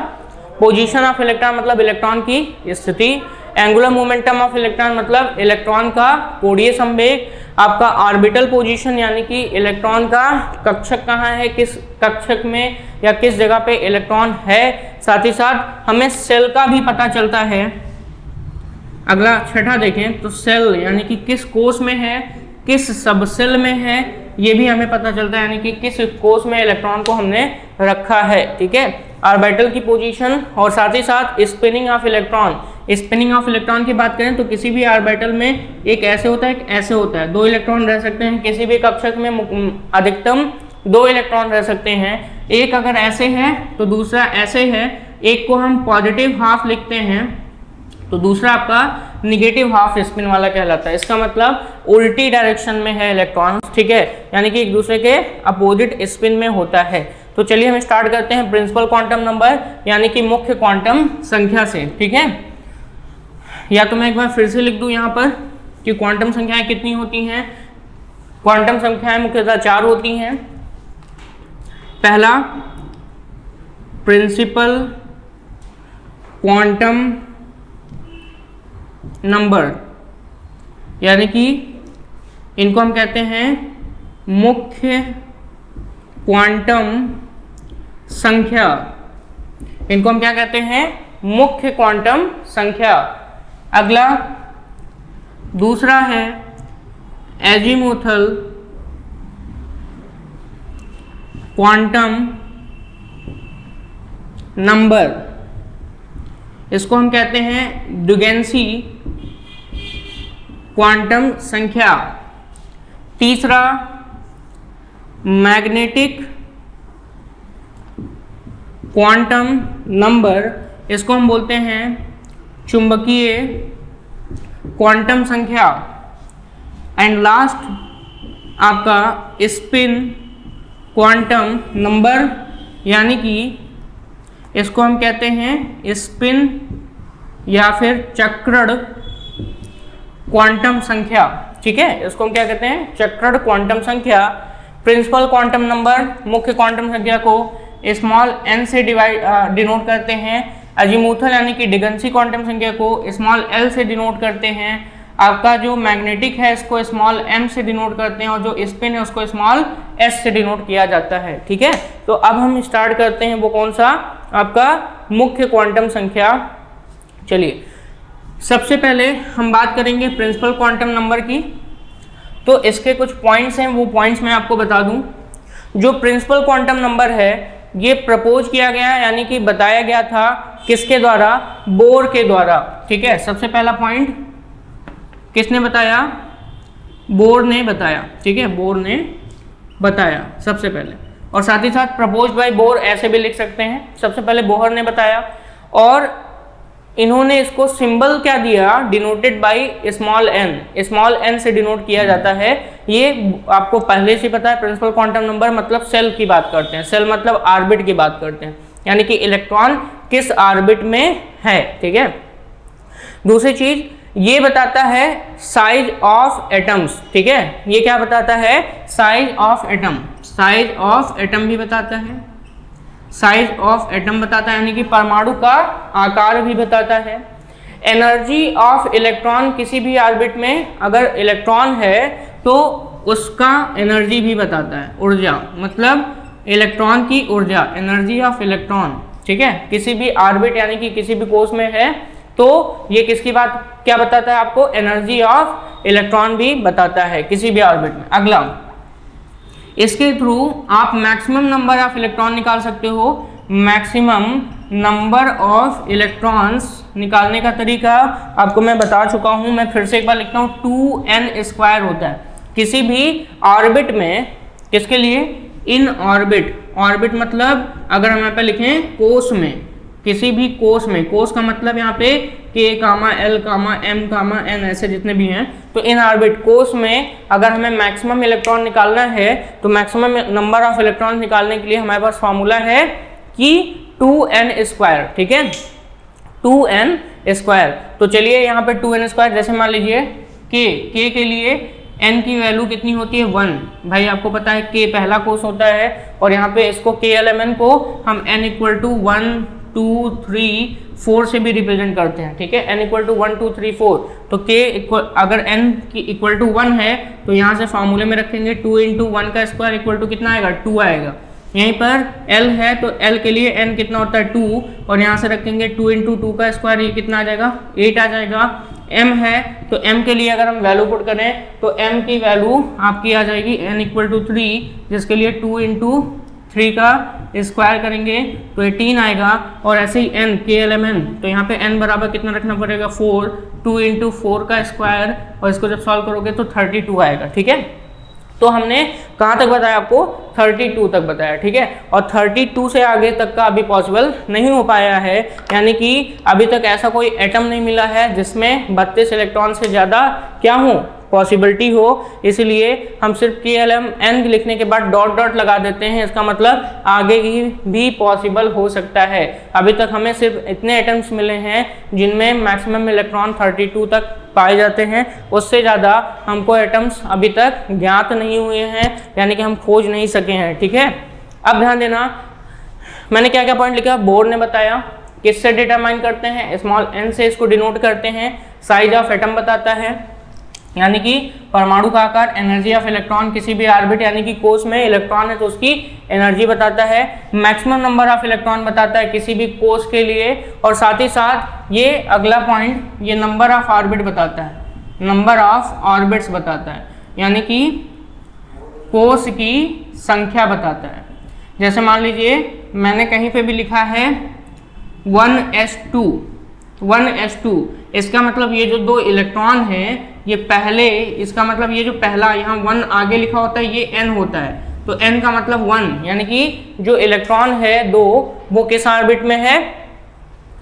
पोजीशन ऑफ इलेक्ट्रॉन मतलब इलेक्ट्रॉन की स्थिति, एंगुलर मोमेंटम ऑफ इलेक्ट्रॉन मतलब इलेक्ट्रॉन का कोणीय संवेग, आपका ऑर्बिटल पोजीशन यानी कि इलेक्ट्रॉन का कक्षक कहाँ है, किस कक्षक में या किस जगह पे इलेक्ट्रॉन है। साथ ही साथ हमें सेल का भी पता चलता है। अगला छठा देखें तो सेल यानी कि किस कोष में है, किस सब सेल में है, ये भी हमें पता चलता है, यानी कि किस कोष में इलेक्ट्रॉन को हमने रखा है। ठीक है, ऑर्बिटल की पोजीशन और साथ ही साथ spinning of electron. Spinning of electron की बात करें तो किसी भी ऑर्बिटल में एक ऐसे होता है, एक ऐसे होता है, 2 इलेक्ट्रॉन रह सकते हैं। किसी भी कक्षक में अधिकतम 2 इलेक्ट्रॉन रह सकते हैं। एक अगर ऐसे है तो दूसरा ऐसे है, एक को हम पॉजिटिव हाफ लिखते हैं तो दूसरा आपका निगेटिव हाफ स्पिन वाला कहलाता है। इसका मतलब उल्टी डायरेक्शन में है इलेक्ट्रॉन, ठीक है, यानी कि एक दूसरे के अपोजिट स्पिन में होता है। तो चलिए हम स्टार्ट करते हैं प्रिंसिपल क्वांटम नंबर यानी कि मुख्य क्वांटम संख्या से। ठीक है, या तो मैं एक बार फिर से लिख दूं यहाँ पर कि क्वांटम संख्याएं कितनी होती हैं। क्वांटम संख्याएं मुख्यतः 4 होती हैं। पहला प्रिंसिपल क्वांटम नंबर, यानी कि इनको हम कहते हैं मुख्य क्वांटम संख्या। इनको हम क्या कहते हैं, मुख्य क्वांटम संख्या। अगला दूसरा है एजीमुथल क्वांटम नंबर, इसको हम कहते हैं ड्यूगेंसी क्वांटम संख्या। तीसरा मैग्नेटिक क्वांटम नंबर, इसको हम बोलते हैं चुंबकीय क्वांटम संख्या। एंड लास्ट आपका स्पिन क्वांटम नंबर, यानी कि इसको हम कहते हैं स्पिन या फिर चक्रण क्वांटम संख्या। ठीक है, इसको हम क्या कहते हैं? चक्रण क्वांटम संख्या। प्रिंसिपल क्वांटम नंबर, मुख्य क्वांटम संख्या को स्मॉल n से डिनोट करते हैं। अजीमुथल यानी कि डिगंसी क्वांटम संख्या को स्मॉल l से डिनोट करते हैं। आपका जो मैग्नेटिक है इसको स्मॉल m से डिनोट करते हैं, और जो स्पिन है उसको स्मॉल s से डिनोट किया जाता है। ठीक है, तो अब हम स्टार्ट करते हैं वो कौन सा? आपका मुख्य क्वांटम संख्या। चलिए, सबसे पहले हम बात करेंगे प्रिंसिपल क्वांटम नंबर की। तो इसके कुछ पॉइंट्स हैं, वो पॉइंट्स मैं आपको बता दूं। जो प्रिंसिपल क्वांटम नंबर है ये प्रपोज किया गया, यानी कि बताया गया था किसके द्वारा? बोर के द्वारा। ठीक है, सबसे पहला पॉइंट किसने बताया? बोर ने बताया। ठीक है, बोर ने बताया सबसे पहले, और साथ ही साथ प्रपोज बाय बोर ऐसे भी लिख सकते हैं। सबसे पहले बोहर ने बताया, और इन्होंने इसको सिंबल क्या दिया? Denoted by small n। Small n से डिनोट किया जाता है। ये आपको पहले से पता है, प्रिंसिपल क्वांटम नंबर मतलब सेल की बात करते हैं। सेल मतलब ऑर्बिट की बात करते हैं, यानी कि इलेक्ट्रॉन किस ऑर्बिट में है। ठीक है, दूसरी चीज ये बताता है साइज ऑफ एटम्स। ठीक है, ये क्या बताता है? Size of atom. Size of atom भी बताता है, साइज ऑफ एटम बताता है, यानी कि परमाणु का आकार भी बताता है। एनर्जी ऑफ इलेक्ट्रॉन, किसी भी ऑर्बिट में अगर इलेक्ट्रॉन है तो उसका एनर्जी भी बताता है। ऊर्जा मतलब इलेक्ट्रॉन की ऊर्जा, एनर्जी ऑफ इलेक्ट्रॉन। ठीक है, किसी भी ऑर्बिट यानी कि किसी भी कोष में है तो ये किसकी बात क्या बताता है आपको? एनर्जी ऑफ इलेक्ट्रॉन भी बताता है किसी भी ऑर्बिट में। अगला, इसके थ्रू आप मैक्सिमम नंबर ऑफ इलेक्ट्रॉन निकाल सकते हो। मैक्सिमम नंबर ऑफ इलेक्ट्रॉन्स निकालने का तरीका आपको मैं बता चुका हूं, मैं फिर से एक बार लिखता हूं। 2n² होता है किसी भी ऑर्बिट में। किसके लिए? In orbit. ऑर्बिट मतलब अगर हम यहाँ पे लिखें कोष में, किसी भी कोष में, कोष का मतलब यहाँ पे k, l, m, n ऐसे जितने भी हैं, तो इन ऑर्बिट कोष में अगर हमें मैक्सिमम इलेक्ट्रॉन निकालना है तो मैक्सिमम नंबर ऑफ इलेक्ट्रॉन निकालने के लिए हमारे पास फॉर्मूला है कि 2n²। ठीक है, 2n²। तो चलिए यहाँ पे 2n², जैसे मान लीजिए k के लिए n की वैल्यू कितनी होती है? 1। भाई आपको पता है k पहला कोष होता है, और यहाँ पे इसको KLMN को हम n = 1 2 3 4 से भी रिप्रेजेंट करते हैं। ठीक है, n = 1 2 3 4। तो k अगर n की इक्वल टू 1 है तो यहाँ से फार्मूले में रखेंगे 2 × 1 का स्क्वायर इक्वल टू कितना आएगा? 2 आएगा। यहीं पर l है तो l के लिए n कितना होता है? 2, और यहाँ से रखेंगे 2 × 2 का स्क्वायर, ये कितना आ जाएगा? 8 आ जाएगा। m है तो m के लिए अगर हम वैल्यू पुट करें तो m की वैल्यू आपकी आ जाएगी n = 3, जिसके लिए 2 × 3 का स्क्वायर करेंगे तो 18 आएगा। और ऐसे ही n KLMN, तो यहाँ पे n बराबर कितना रखना पड़ेगा? 4। 2 × 4 का स्क्वायर, और इसको जब सॉल्व करोगे तो 32 आएगा। ठीक है, तो हमने कहाँ तक बताया आपको? 32 तक बताया। ठीक है, और 32 से आगे तक का अभी पॉसिबल नहीं हो पाया है, यानी कि अभी तक ऐसा कोई एटम नहीं मिला है जिसमें 32 इलेक्ट्रॉन से ज़्यादा क्या हो? पॉसिबिलिटी हो। इसलिए हम सिर्फ KLMN लिखने के बाद डॉट डॉट लगा देते हैं, इसका मतलब आगे की भी पॉसिबल हो सकता है। अभी तक हमें सिर्फ इतने एटम्स मिले हैं जिनमें मैक्सिमम इलेक्ट्रॉन 32 तक पाए जाते हैं, उससे ज़्यादा हमको एटम्स अभी तक ज्ञात नहीं हुए हैं, यानी कि हम खोज नहीं सके हैं। ठीक है, अब ध्यान देना मैंने क्या क्या पॉइंट लिखा। बोर ने बताया किससे डिटरमाइन करते हैं? स्मॉल n से इसको डिनोट करते हैं। साइज ऑफ एटम बताता है, यानी कि परमाणु का आकार। एनर्जी ऑफ इलेक्ट्रॉन, किसी भी ऑर्बिट यानी कि कोष में इलेक्ट्रॉन है तो उसकी एनर्जी बताता है। मैक्सिमम नंबर ऑफ इलेक्ट्रॉन बताता है किसी भी कोष के लिए, और साथ ही साथ ये अगला पॉइंट, ये नंबर ऑफ ऑर्बिट बताता है, नंबर ऑफ ऑर्बिट्स बताता है, यानी कि कोष की संख्या बताता है। जैसे मान लीजिए मैंने कहीं पे भी लिखा है 1s2, 1s2, इसका मतलब ये जो दो इलेक्ट्रॉन है ये पहले, इसका मतलब ये जो पहला यहाँ 1 आगे लिखा होता है ये n होता है, तो n का मतलब 1, यानी कि जो इलेक्ट्रॉन है 2 वो किस ऑर्बिट में है,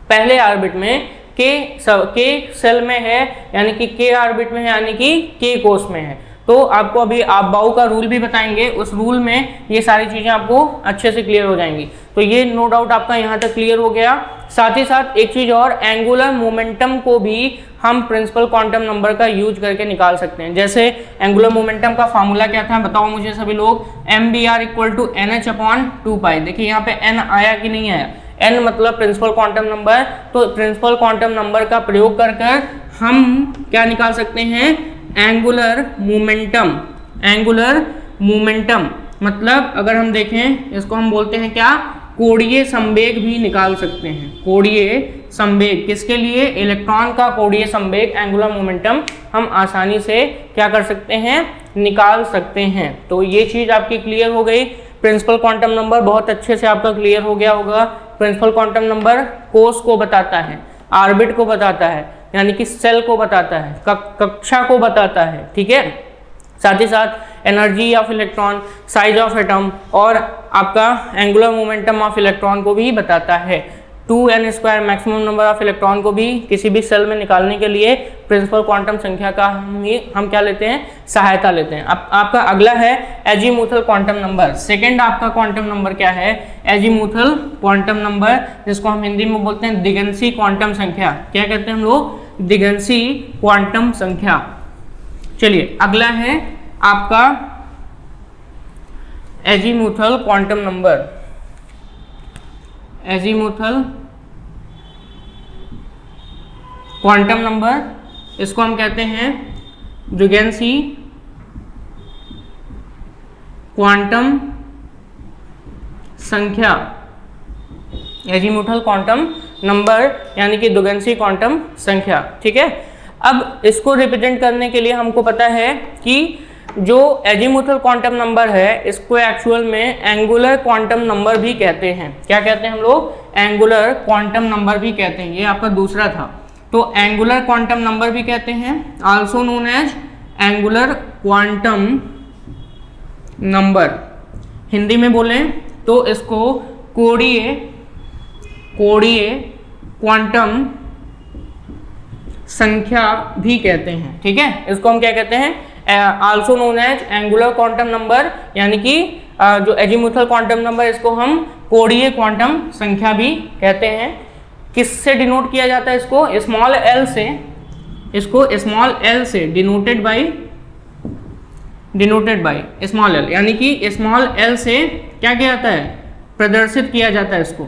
पहले ऑर्बिट में, के सेल में है, यानी कि के ऑर्बिट में है, यानी कि के कोष में है। तो आपको अभी आप बाउ का रूल भी बताएंगे, उस रूल में ये सारी चीजें आपको अच्छे से क्लियर हो जाएंगी। तो ये नो डाउट आपका यहाँ तक क्लियर हो गया। साथ ही साथ एक चीज और, एंगुलर मोमेंटम को भी हम प्रिंसिपल क्वांटम नंबर का यूज करके निकाल सकते हैं। जैसे एंगुलर मोमेंटम का फार्मूला क्या था, बताओ मुझे सभी लोग, mvr = nh/2π। देखिए यहाँ पे n आया कि नहीं आया, n मतलब प्रिंसिपल क्वांटम नंबर। तो प्रिंसिपल क्वांटम नंबर का प्रयोग कर हम क्या निकाल सकते हैं, एंगुलर मोमेंटम मतलब अगर हम देखें इसको हम बोलते हैं क्या, कोणीय संवेग भी निकाल सकते हैं। कोणीय संवेग किसके लिए, इलेक्ट्रॉन का कोणीय संवेग, एंगुलर मोमेंटम हम आसानी से क्या कर सकते हैं, निकाल सकते हैं। तो ये चीज आपकी क्लियर हो गई। प्रिंसिपल क्वांटम नंबर बहुत अच्छे से आपका क्लियर हो गया होगा। प्रिंसिपल क्वांटम नंबर कोष को बताता है, ऑर्बिट को बताता है, यानी कि सेल को बताता है, कक्षा को बताता है, ठीक है। साथ ही साथ energy of electron, size of atom और आपका एंगुलर मोमेंटम ऑफ इलेक्ट्रॉन को भी बताता है। 2n² maximum number of electron को भी किसी भी सेल में निकालने के लिए प्रिंसिपल क्वांटम संख्या का हम क्या लेते हैं, सहायता लेते हैं। अब आपका अगला है एजीमुथल क्वांटम नंबर। सेकंड आपका क्वांटम नंबर क्या है, एजीमुथल क्वांटम नंबर, जिसको हम हिंदी में बोलते हैं दिगंसी क्वांटम संख्या। क्या कहते हैं हम लोग, दिगंसी क्वांटम संख्या। चलिए अगला है आपका azimuthal quantum number. Azimuthal quantum number, इसको हम कहते हैं दिगंसी क्वांटम संख्या। एजीमुथल क्वांटम नंबर यानी कि दिगंसी क्वांटम संख्या, ठीक है। अब इसको रिप्रेजेंट करने के लिए हमको पता है कि जो एजीमुथल क्वांटम नंबर है इसको एक्चुअल में एंगुलर क्वांटम नंबर भी कहते हैं। क्या कहते हैं हम लोग, एंगुलर क्वांटम नंबर भी कहते हैं। ये आपका दूसरा था। तो एंगुलर क्वांटम नंबर भी कहते हैं, also known as angular quantum number. Hindi में बोलें तो इसको कोणीय क्वांटम संख्या भी कहते हैं, ठीक है। इसको हम क्या कहते हैं, also known as angular quantum number, यानी कि जो एजीमुथल क्वांटम नंबर इसको हम कोणीय क्वांटम संख्या भी कहते हैं। किससे डिनोट किया जाता है इसको, स्मॉल एल से, इसको स्मॉल एल से डिनोटेड बाय स्मॉल एल, यानी कि स्मॉल एल से क्या किया जाता है, प्रदर्शित किया जाता है इसको।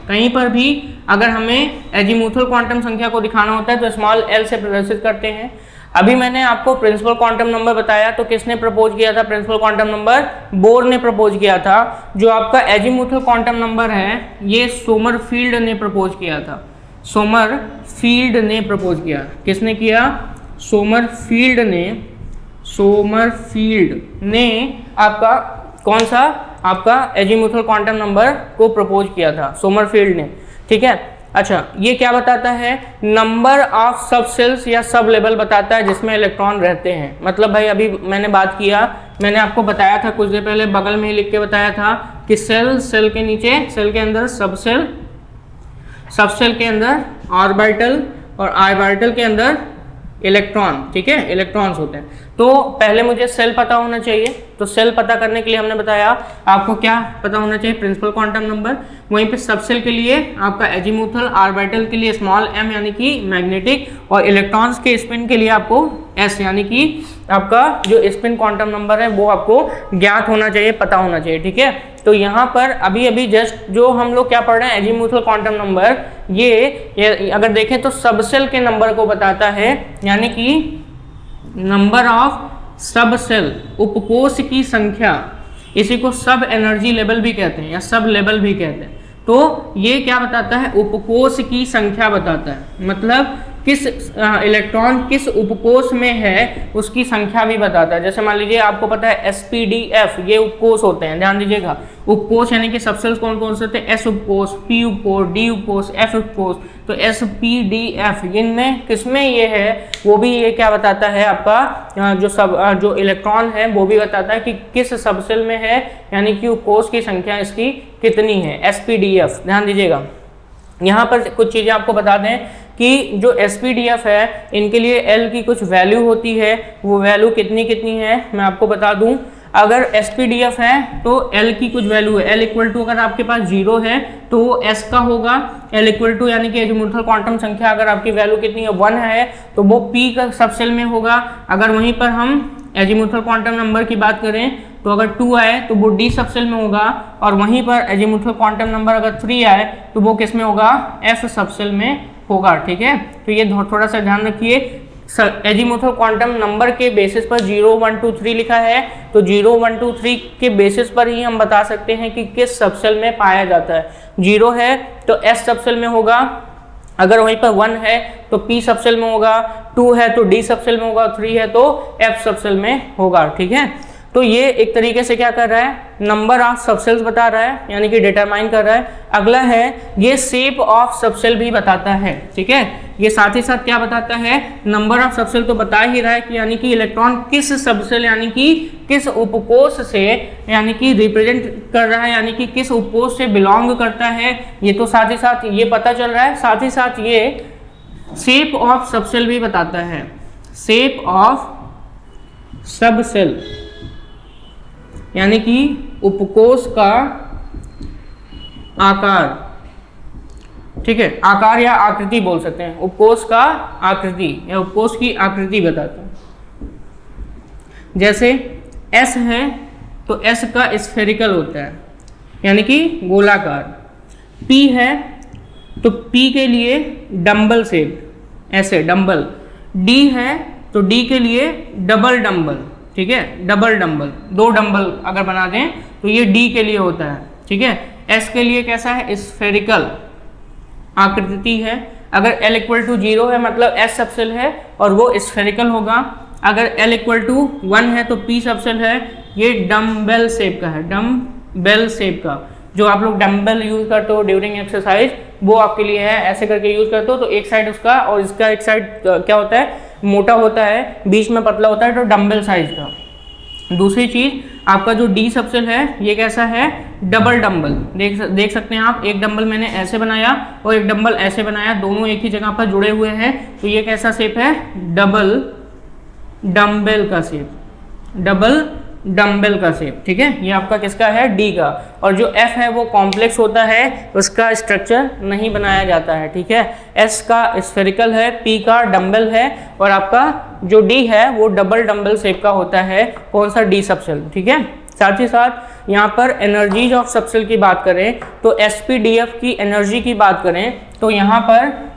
कहीं पर भी अगर हमें एजीमुथल क्वांटम संख्या को दिखाना होता है तो स्मॉल एल से प्रदर्शित करते हैं। अभी मैंने आपको प्रिंसिपल क्वांटम नंबर बताया, तो किसने प्रपोज किया था प्रिंसिपल क्वांटम नंबर, बोर ने प्रपोज किया था। जो आपका एजीमुथल क्वांटम नंबर है ये सोमरफील्ड ने प्रपोज किया था। सोमरफील्ड ने प्रपोज किया। किसने किया, सोमरफील्ड ने आपका कौन सा, आपका एजीमुथल क्वांटम नंबर को प्रपोज किया था सोमरफील्ड ने, ठीक है। अच्छा, ये क्या बताता है, नंबर ऑफ सब सेल्स या सब लेवल बताता है जिसमें इलेक्ट्रॉन रहते हैं। मतलब भाई अभी मैंने बात किया, मैंने आपको बताया था कुछ देर पहले, बगल में ही लिख के बताया था कि सेल के नीचे, सेल के अंदर सब सेल के अंदर ऑर्बिटल और ऑर्बिटल के अंदर इलेक्ट्रॉन, ठीक है, इलेक्ट्रॉन्स होते हैं। तो पहले मुझे सेल पता होना चाहिए, तो सेल पता करने के लिए हमने बताया आपको क्या पता होना चाहिए, प्रिंसिपल क्वांटम नंबर। वहीं पे सब सेल के लिए आपका एजीमुथल, ऑर्बिटल के लिए स्मॉल m यानी कि मैग्नेटिक, और इलेक्ट्रॉन्स के स्पिन के लिए आपको s यानी कि आपका जो स्पिन क्वांटम नंबर है वो आपको ज्ञात होना चाहिए, पता होना चाहिए, ठीक है। तो यहाँ पर अभी जस्ट जो हम लोग क्या पढ़ रहे हैं, एजीमुथल क्वांटम नंबर, ये अगर देखें तो सब सेल के नंबर को बताता है, यानी कि नंबर ऑफ सब सेल, उपकोष की संख्या, इसी को सब एनर्जी लेवल भी कहते हैं या सब लेवल भी कहते हैं। तो ये क्या बताता है, उपकोष की संख्या बताता है। मतलब किस इलेक्ट्रॉन किस उपकोष में है उसकी संख्या भी बताता है। जैसे मान लीजिए आपको पता है sp-d-f ये उपकोष होते हैं, ध्यान दीजिएगा। उपकोष यानी कि सबसेल्स कौन कौन से होते हैं? s उपकोष, p उपकोष, d उपकोष, f उपकोष। तो sp-d-f इनमें किसमें ये है वो भी ये क्या बताता है आपका जो इलेक्ट्रॉन है वो भी बताता है कि किस सबसेल में है, यानी कि उपकोष की संख्या इसकी कितनी है, sp-d-f। ध्यान दीजिएगा, यहाँ पर कुछ चीज़ें आपको बता दें कि जो sp-d-f है इनके लिए L की कुछ वैल्यू होती है, वो वैल्यू कितनी कितनी है मैं आपको बता दूं। अगर sp-d-f है तो L की कुछ वैल्यू है, L इक्वल टू अगर आपके पास 0 है तो वो S का होगा। L इक्वल टू यानी कि एजीमुथल क्वांटम संख्या अगर आपकी वैल्यू कितनी है 1 है तो वो P का सबसेल में होगा। अगर वहीं पर हम एजीमुथल क्वांटम नंबर की बात करें तो अगर 2 आए तो वो D सबसेल में होगा, और वहीं पर एजीमुथल क्वांटम नंबर अगर 3 आए तो वो किस में होगा? F सबसेल में होगा। ठीक है, तो ये थोड़ा सा ध्यान रखिए। एजीमुथल क्वांटम नंबर के बेसिस पर 0 1 2 3 लिखा है, तो 0 1 2 3 के बेसिस पर ही हम बता सकते हैं कि किस सबसेल में पाया जाता है। 0 है तो S सबसेल में होगा, अगर वहीं पर 1 है तो P सबसेल में होगा, 2 है तो D सबसेल में होगा, 3 है तो F सबसेल में होगा। ठीक है, तो ये एक तरीके से क्या कर रहा है? नंबर ऑफ सबसेल्स बता रहा है, यानी कि डिटरमाइन कर रहा है। अगला है ये शेप ऑफ सबसेल भी बताता है। ठीक है, ये साथ ही साथ क्या बताता है? नंबर ऑफ सबसेल तो बता ही रहा है कि यानी कि इलेक्ट्रॉन किस सबसेल यानी कि किस उपकोष से यानी कि रिप्रेजेंट कर रहा है, यानी कि किस उपकोष से बिलोंग करता है, ये तो साथ ही साथ ये पता चल रहा है। साथ ही साथ ये शेप ऑफ सबसेल भी बताता है, शेप ऑफ सबसेल यानी कि उपकोष का आकार। ठीक है, आकार या आकृति बोल सकते हैं, उपकोष का आकृति या उपकोष की आकृति बताता है। जैसे S है तो S का स्फेरिकल होता है यानी कि गोलाकार। P है तो P के लिए डंबल शेप, ऐसे डंबल। D है तो D के लिए डबल डंबल। ठीक है, डबल डंबल, 2 डंबल अगर बना दें तो ये D के लिए होता है। ठीक है, S के लिए कैसा है? स्फेरिकल आकृति है। अगर L इक्वल टू 0 है मतलब S सबसेल है और वो स्फेरिकल होगा। अगर L इक्वल टू 1 है तो P सबसेल है, ये डम्बेल शेप का है, डम्बेल शेप का। जो आप लोग डम्बेल यूज करते हो ड्यूरिंग एक्सरसाइज वो आपके लिए है, ऐसे करके यूज करते हो तो एक साइड उसका और इसका एक साइड क्या होता है? मोटा होता है, बीच में पतला होता है, तो डम्बल साइज का। दूसरी चीज आपका जो D सबसेल है ये कैसा है? Double dumbbell. देख सकते हैं आप, एक डंबल मैंने ऐसे बनाया और एक डंबल ऐसे बनाया, दोनों एक ही जगह पर जुड़े हुए हैं, तो ये कैसा शेप है? डबल डंबल का शेप, डबल डंबल का शेप। ठीक है, ये आपका किसका है? D का। और जो F है वो कॉम्प्लेक्स होता है, उसका स्ट्रक्चर नहीं बनाया जाता है। ठीक है, S का स्फेरिकल है, P का डंबल है, और आपका जो D है वो डबल डंबल शेप का होता है। कौन सा? D subshell. ठीक है, साथ ही साथ यहाँ पर एनर्जीज ऑफ सबसेल की बात करें तो sp-d-f की एनर्जी की बात करें तो यहाँ पर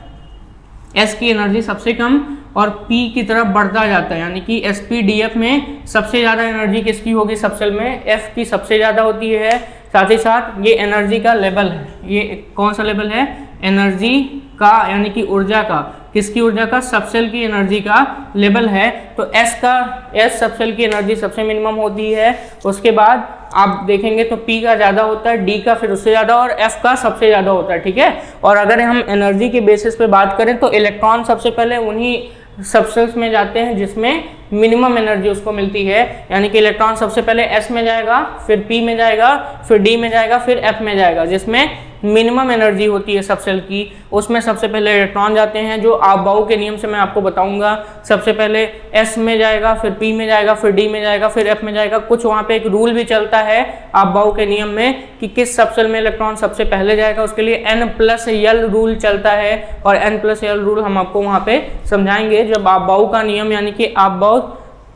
S की एनर्जी सबसे कम और P की तरफ बढ़ता जाता है, यानी कि sp-d-f में सबसे ज़्यादा एनर्जी किसकी होगी? सबसेल में F की सबसे ज़्यादा होती है। साथ ही साथ ये एनर्जी का लेवल है, ये कौन सा लेवल है? एनर्जी का, यानी कि ऊर्जा का। किसकी ऊर्जा का? सबसेल की एनर्जी का लेवल है। तो S सबसेल की एनर्जी सबसे मिनिमम होती है। उसके बाद आप देखेंगे तो P का ज़्यादा होता है, D का फिर उससे ज़्यादा और F का सबसे ज़्यादा होता है। ठीक है, और अगर हम एनर्जी के बेसिस पे बात करें तो इलेक्ट्रॉन सबसे पहले उन्हीं सबसेल्स में जाते हैं जिसमें मिनिमम एनर्जी उसको मिलती है, यानी कि इलेक्ट्रॉन सबसे पहले S में जाएगा, फिर P में जाएगा, फिर D में जाएगा, फिर F में जाएगा, जिसमें मिनिमम एनर्जी होती है सबसेल की, उसमें सबसे पहले इलेक्ट्रॉन जाते हैं। जो आपबाउ के नियम से मैं आपको बताऊंगा, सबसे पहले S में जाएगा, फिर P में जाएगा, फिर D में जाएगा, फिर F में जाएगा। कुछ वहाँ पे एक रूल भी चलता है आपबाउ के नियम में कि किस सबसेल में इलेक्ट्रॉन सबसे पहले जाएगा, उसके लिए N+L रूल चलता है, और N+L रूल हम आपको वहाँ पे समझाएंगे जब आपबाउ का नियम यानी कि आपबाउ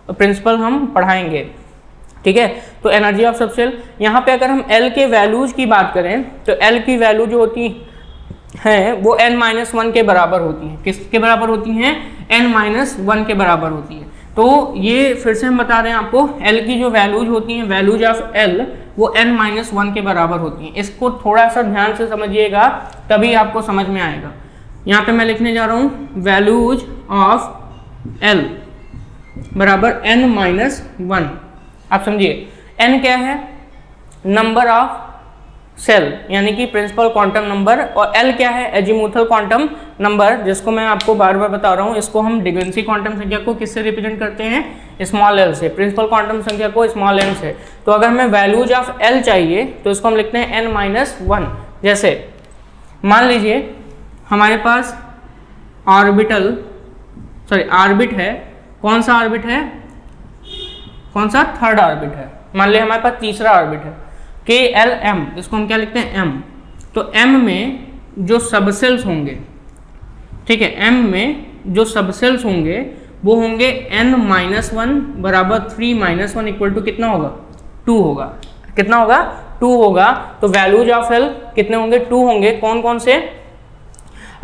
प्रिंसिपल हम पढ़ाएंगे। ठीक है, तो एनर्जी ऑफ सबसेल। यहाँ पे अगर हम L के वैल्यूज की बात करें तो L की वैल्यू जो होती है वो n-1 के बराबर होती है। किसके बराबर होती हैं? n-1 के बराबर होती है। तो ये फिर से हम बता रहे हैं आपको, L की जो वैल्यूज होती हैं, वैल्यूज ऑफ L वो n-1 के बराबर होती हैं। इसको थोड़ा सा ध्यान से समझिएगा तभी आपको समझ में आएगा। यहाँ पे मैं लिखने जा रहा हूँ वैल्यूज ऑफ एल बराबर n माइनस 1। आप समझिए n क्या है, नंबर ऑफ सेल यानी कि प्रिंसिपल क्वांटम नंबर, और L क्या है, एजीमुथल क्वांटम नंबर, जिसको मैं आपको बार बार बता रहा हूँ। इसको हम डिग्वेंसी क्वांटम संख्या को किससे रिप्रेजेंट करते हैं, स्मॉल l से, प्रिंसिपल क्वांटम संख्या को स्मॉल n से। तो अगर हमें वैल्यूज ऑफ L चाहिए तो इसको हम लिखते हैं n माइनस 1। जैसे मान लीजिए हमारे पास ऑर्बिट है, कौन सा ऑर्बिट है, कौन सा, थर्ड ऑर्बिट है। मान लिया हमारे पास तीसरा ऑर्बिट है KLM, इसको हम क्या लिखते हैं m। तो m में जो सबसेल्स होंगे, ठीक है, m में जो सबसेल्स होंगे वो होंगे n माइनस 1 बराबर 3 माइनस 1 इक्वल टू कितना होगा, 2 होगा। कितना होगा, 2 होगा। तो वैल्यूज ऑफ L कितने होंगे, 2 होंगे। कौन कौन से,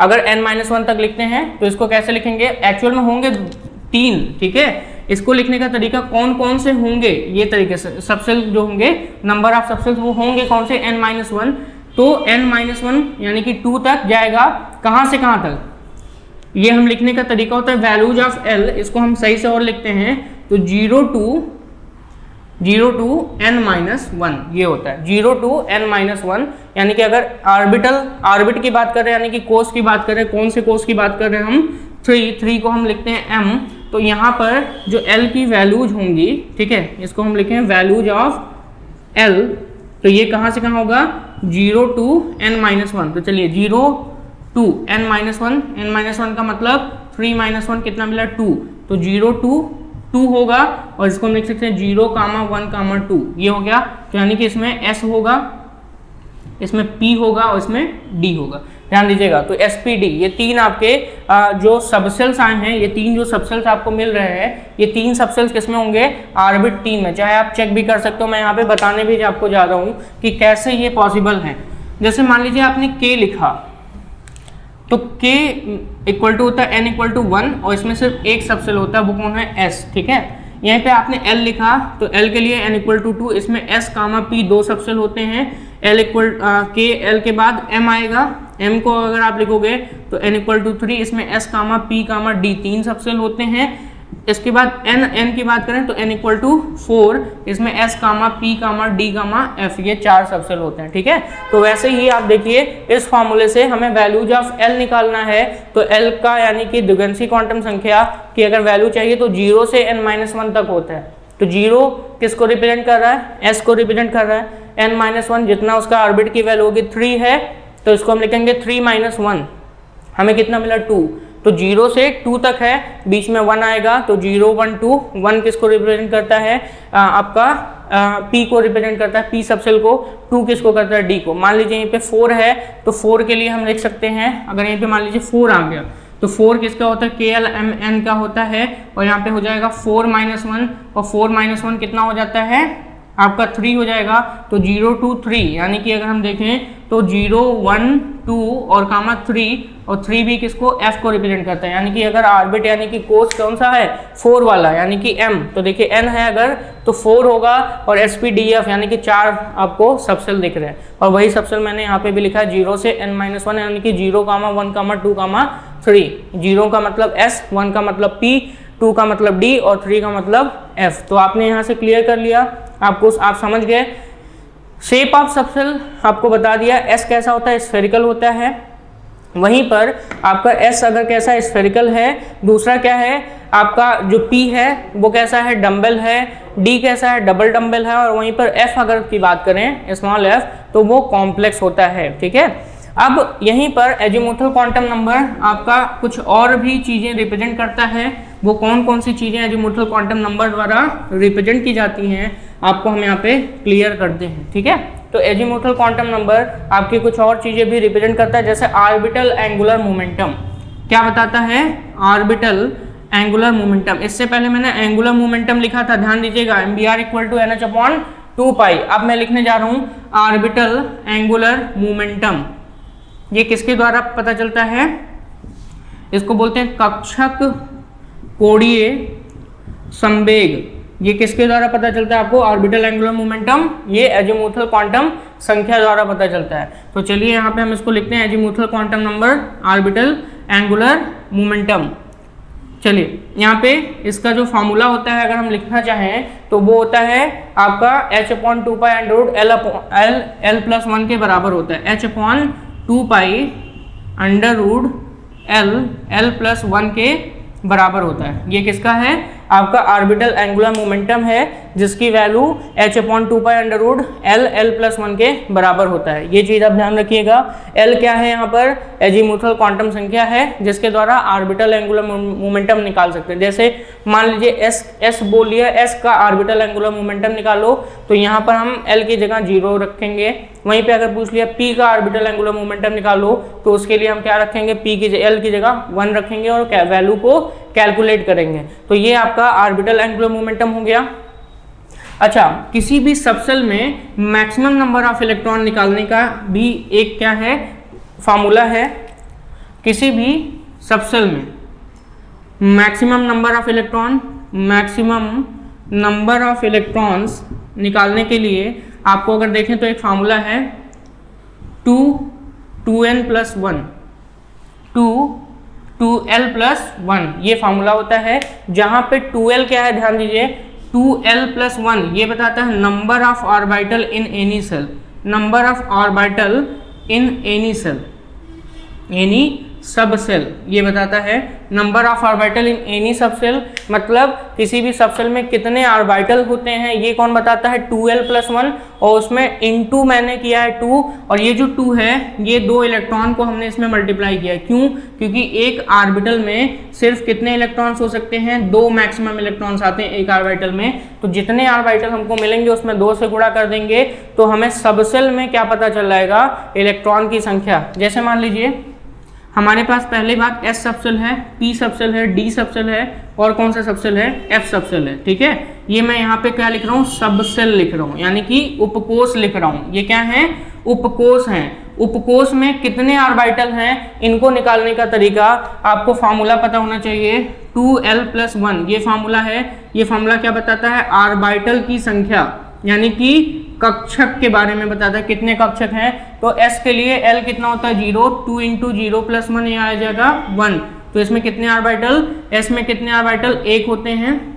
अगर n माइनस 1 तक लिखते हैं तो इसको कैसे लिखेंगे, एक्चुअल में होंगे 3, ठीक है। इसको लिखने का तरीका कौन कौन से होंगे, ये तरीके से सबसेल जो होंगे, नंबर ऑफ सबसेल्स वो होंगे कौन से, n माइनस 1। तो n माइनस 1 यानी कि 2 तक जाएगा, कहाँ से कहाँ तक, ये हम लिखने का तरीका होता है वैल्यूज ऑफ L। इसको हम सही से और लिखते हैं तो 0 टू n माइनस 1 ये होता है, 0 टू n माइनस 1। यानी कि अगर ऑर्बिट की बात कर रहे हैं, यानी कि कोस की बात कर रहे हैं, कौन से कोस की बात कर रहे हैं हम, 3 को हम लिखते हैं m। तो यहाँ पर जो L की वैल्यूज होंगी, ठीक है, इसको हम लिखें वैल्यूज ऑफ L। तो ये कहाँ से कहाँ होगा, 0 टू n माइनस 1। तो चलिए 0 to n minus 1, n minus 1 का मतलब 3 माइनस 1 कितना मिला, 2। तो 0 टू 2 होगा, और इसको हम लिख सकते हैं 0, 1, 2 ये हो गया। तो यानी कि इसमें S होगा, इसमें P होगा और इसमें D होगा। ध्यान दीजिएगा। तो SPD ये 3 आपके जो सबसेल्स आए हैं, ये 3 जो सबसेल्स आपको मिल रहे हैं, ये 3 सबसेल्स किसमें होंगे, ऑर्बिट 3 में। चाहे आप चेक भी कर सकते हो, मैं यहाँ पे बताने भी आपको जा रहा हूँ कि कैसे ये पॉसिबल है। जैसे मान लीजिए आपने K लिखा, तो K इक्वल टू होता है n इक्वल टू 1, और इसमें सिर्फ एक सबसेल होता है, वो कौन है, S, ठीक है। यहीं पे आपने L लिखा, तो L के लिए n इक्वल टू 2, इसमें S कामा P 2 सबसेल होते हैं। L इक्वल K, L के बाद M आएगा, M को अगर आप लिखोगे तो n इक्वल टू 3, इसमें S कामा P कामा D 3 सबसेल होते हैं। इसके बाद n की बात करें तो n इक्वल टू 4, इसमें S कामा P कामा D कामा F ये 4 सबसेल होते हैं, ठीक है। तो वैसे ही आप देखिए इस फॉर्मूले से हमें वैल्यूज ऑफ L निकालना है, तो L का यानी कि द्विघांसी क्वांटम संख्या की अगर वैल्यू चाहिए तो 0 से n माइनस 1 तक होता है। तो 0 किसको रिप्रेजेंट कर रहा है, S को रिप्रेजेंट कर रहा है। n माइनस 1 जितना उसका ऑर्बिट की वैल्यू होगी 3 है, तो इसको हम लिखेंगे 3 माइनस 1, हमें कितना मिला, 2। तो 0 से 2 तक है, बीच में 1 आएगा, तो 0, 1, 2। 1 किसको रिप्रेजेंट करता है, आपका P को रिप्रेजेंट करता है, P सबसेल को। 2 किसको करता है, D को। मान लीजिए यहीं पे 4 है, तो 4 के लिए हम लिख सकते हैं, अगर यहीं पे मान लीजिए 4 आ गया, तो 4 किसका होता है, KLMN का होता है, और यहाँ पे हो जाएगा 4 माइनस 1, और 4 माइनस 1 कितना हो जाता है, आपका 3 हो जाएगा। तो 0 टू 3, यानी कि अगर हम देखें तो 0, 1, 2 और कामा 3, और 3 भी किसको, F को रिप्रेजेंट करता है। यानी कि अगर ऑर्बिट यानी कि कोस कौन सा है, 4 वाला, यानी कि M, तो देखिए N है अगर तो 4 होगा, और SPDF यानी कि 4 आपको सबसेल दिख रहे हैं, और वही सबसेल मैंने यहाँ पे भी लिखा है 0 से n माइनस 1, यानी कि 0, 1, 2, 3। 0 का मतलब S, 1 का मतलब P, 2 का मतलब D और 3 का मतलब F। तो आपने यहाँ से क्लियर कर लिया, आप समझ गए। शेप ऑफ सबसेल आपको बता दिया, S कैसा होता है, स्फेरिकल होता है। वहीं पर आपका S अगर कैसा स्फेरिकल है, दूसरा क्या है आपका जो P है वो कैसा है, डम्बल है, D कैसा है, डबल डम्बल है, और वहीं पर F अगर की बात करें, स्मॉल f, तो वो कॉम्प्लेक्स होता है, ठीक है। अब यहीं पर एजीमुथल क्वांटम नंबर आपका कुछ और भी चीज़ें रिप्रेजेंट करता है। वो कौन कौन सी चीज़ें एजीमुथल क्वांटम नंबर द्वारा रिप्रेजेंट की जाती हैं, आपको हम यहाँ पे क्लियर करते हैं, ठीक है। तो एजीमुथल क्वांटम नंबर आपकी कुछ और चीज़ें भी रिप्रेजेंट करता है, जैसे ऑर्बिटल एंगुलर मोमेंटम। क्या बताता है, ऑर्बिटल एंगुलर मोमेंटम। इससे पहले मैंने एंगुलर मोमेंटम लिखा था, ध्यान दीजिएगा, mvr इक्वल टू NH/2π। अब मैं लिखने जा रहा हूँ ऑर्बिटल एंगुलर मोमेंटम। ये किसके द्वारा पता चलता है, इसको बोलते हैं कक्षक कोणीय संवेग। ये किसके द्वारा पता चलता है आपको, ऑर्बिटल एंगुलर मोमेंटम, ये एजीमुथल क्वांटम संख्या द्वारा पता चलता है। तो चलिए यहाँ पे हम इसको लिखते हैं azimuthal quantum number orbital angular momentum. चलिए यहाँ पे इसका जो फॉर्मूला होता है अगर हम लिखना चाहें तो वो होता है आपका h/2π√L के बराबर होता है। h/2π√L के बराबर होता है। ये किसका है? आपका ऑर्बिटल एंगुलर मोमेंटम है जिसकी वैल्यू h/2π√L के बराबर होता है। ये चीज़ आप ध्यान रखिएगा। L क्या है यहाँ पर? एजीमुथल क्वांटम संख्या है जिसके द्वारा ऑर्बिटल एंगुलर मोमेंटम निकाल सकते हैं। जैसे मान लीजिए S बोल लिया, S का ऑर्बिटल एंगुलर मोमेंटम निकालो तो यहाँ पर हम L की जगह 0 रखेंगे। वहीं पे अगर पूछ लिया P का ऑर्बिटल एंगुलर मोमेंटम निकालो तो उसके लिए हम क्या रखेंगे? L की जगह 1 रखेंगे और वैल्यू को कैलकुलेट करेंगे। तो ये आपका ऑर्बिटल एंगुलर मोमेंटम हो गया। अच्छा, किसी भी सबसेल में मैक्सिमम नंबर ऑफ इलेक्ट्रॉन निकालने का भी एक क्या है? फार्मूला है। किसी भी सबसेल में मैक्सिमम नंबर ऑफ इलेक्ट्रॉन्स निकालने के लिए आपको अगर देखें तो एक फार्मूला है 2n+1 2l+1 ये फार्मूला होता है। जहां पे 2l क्या है? ध्यान दीजिए, 2l+1 ये बताता है number of orbital in any shell, number of orbital in any shell, any subshell ये बताता है number of orbital in any subshell. मतलब किसी भी सब सेल में कितने ऑर्बिटल होते हैं ये कौन बताता है? 2l+1 और उसमें इनटू मैंने किया है 2 और ये जो 2 है ये 2 इलेक्ट्रॉन को हमने इसमें मल्टीप्लाई किया है। क्यों? क्योंकि एक ऑर्बिटल में सिर्फ कितने इलेक्ट्रॉन्स हो सकते हैं? 2 मैक्सिमम इलेक्ट्रॉन्स आते हैं एक ऑर्बिटल में। तो जितने ऑर्बिटल हमको मिलेंगे उसमें 2 से गुणा कर देंगे तो हमें सब सेल में क्या पता चल जाएगा? इलेक्ट्रॉन की संख्या। जैसे मान लीजिए हमारे पास पहली बात S सबसेल है, P सबसेल है, D सबसेल है और कौन सा सबसेल है? F सबसेल है। ठीक है, ये मैं यहाँ पे क्या लिख रहा हूँ? सबसेल लिख रहा हूँ, यानी कि उपकोष लिख रहा हूँ। ये क्या है? उपकोष हैं। उपकोष में कितने ऑर्बिटल हैं इनको निकालने का तरीका आपको फार्मूला पता होना चाहिए। 2l+1 ये फार्मूला है। ये फार्मूला क्या बताता है? ऑर्बिटल की संख्या यानी कि कक्षक के बारे में बताता है कितने कक्षक हैं। तो S के लिए L कितना होता है? 0, 2 × 0+1 ये आ जाएगा 1। तो इसमें कितने ऑर्बिटल? S में कितने ऑर्बिटल? 1 होते हैं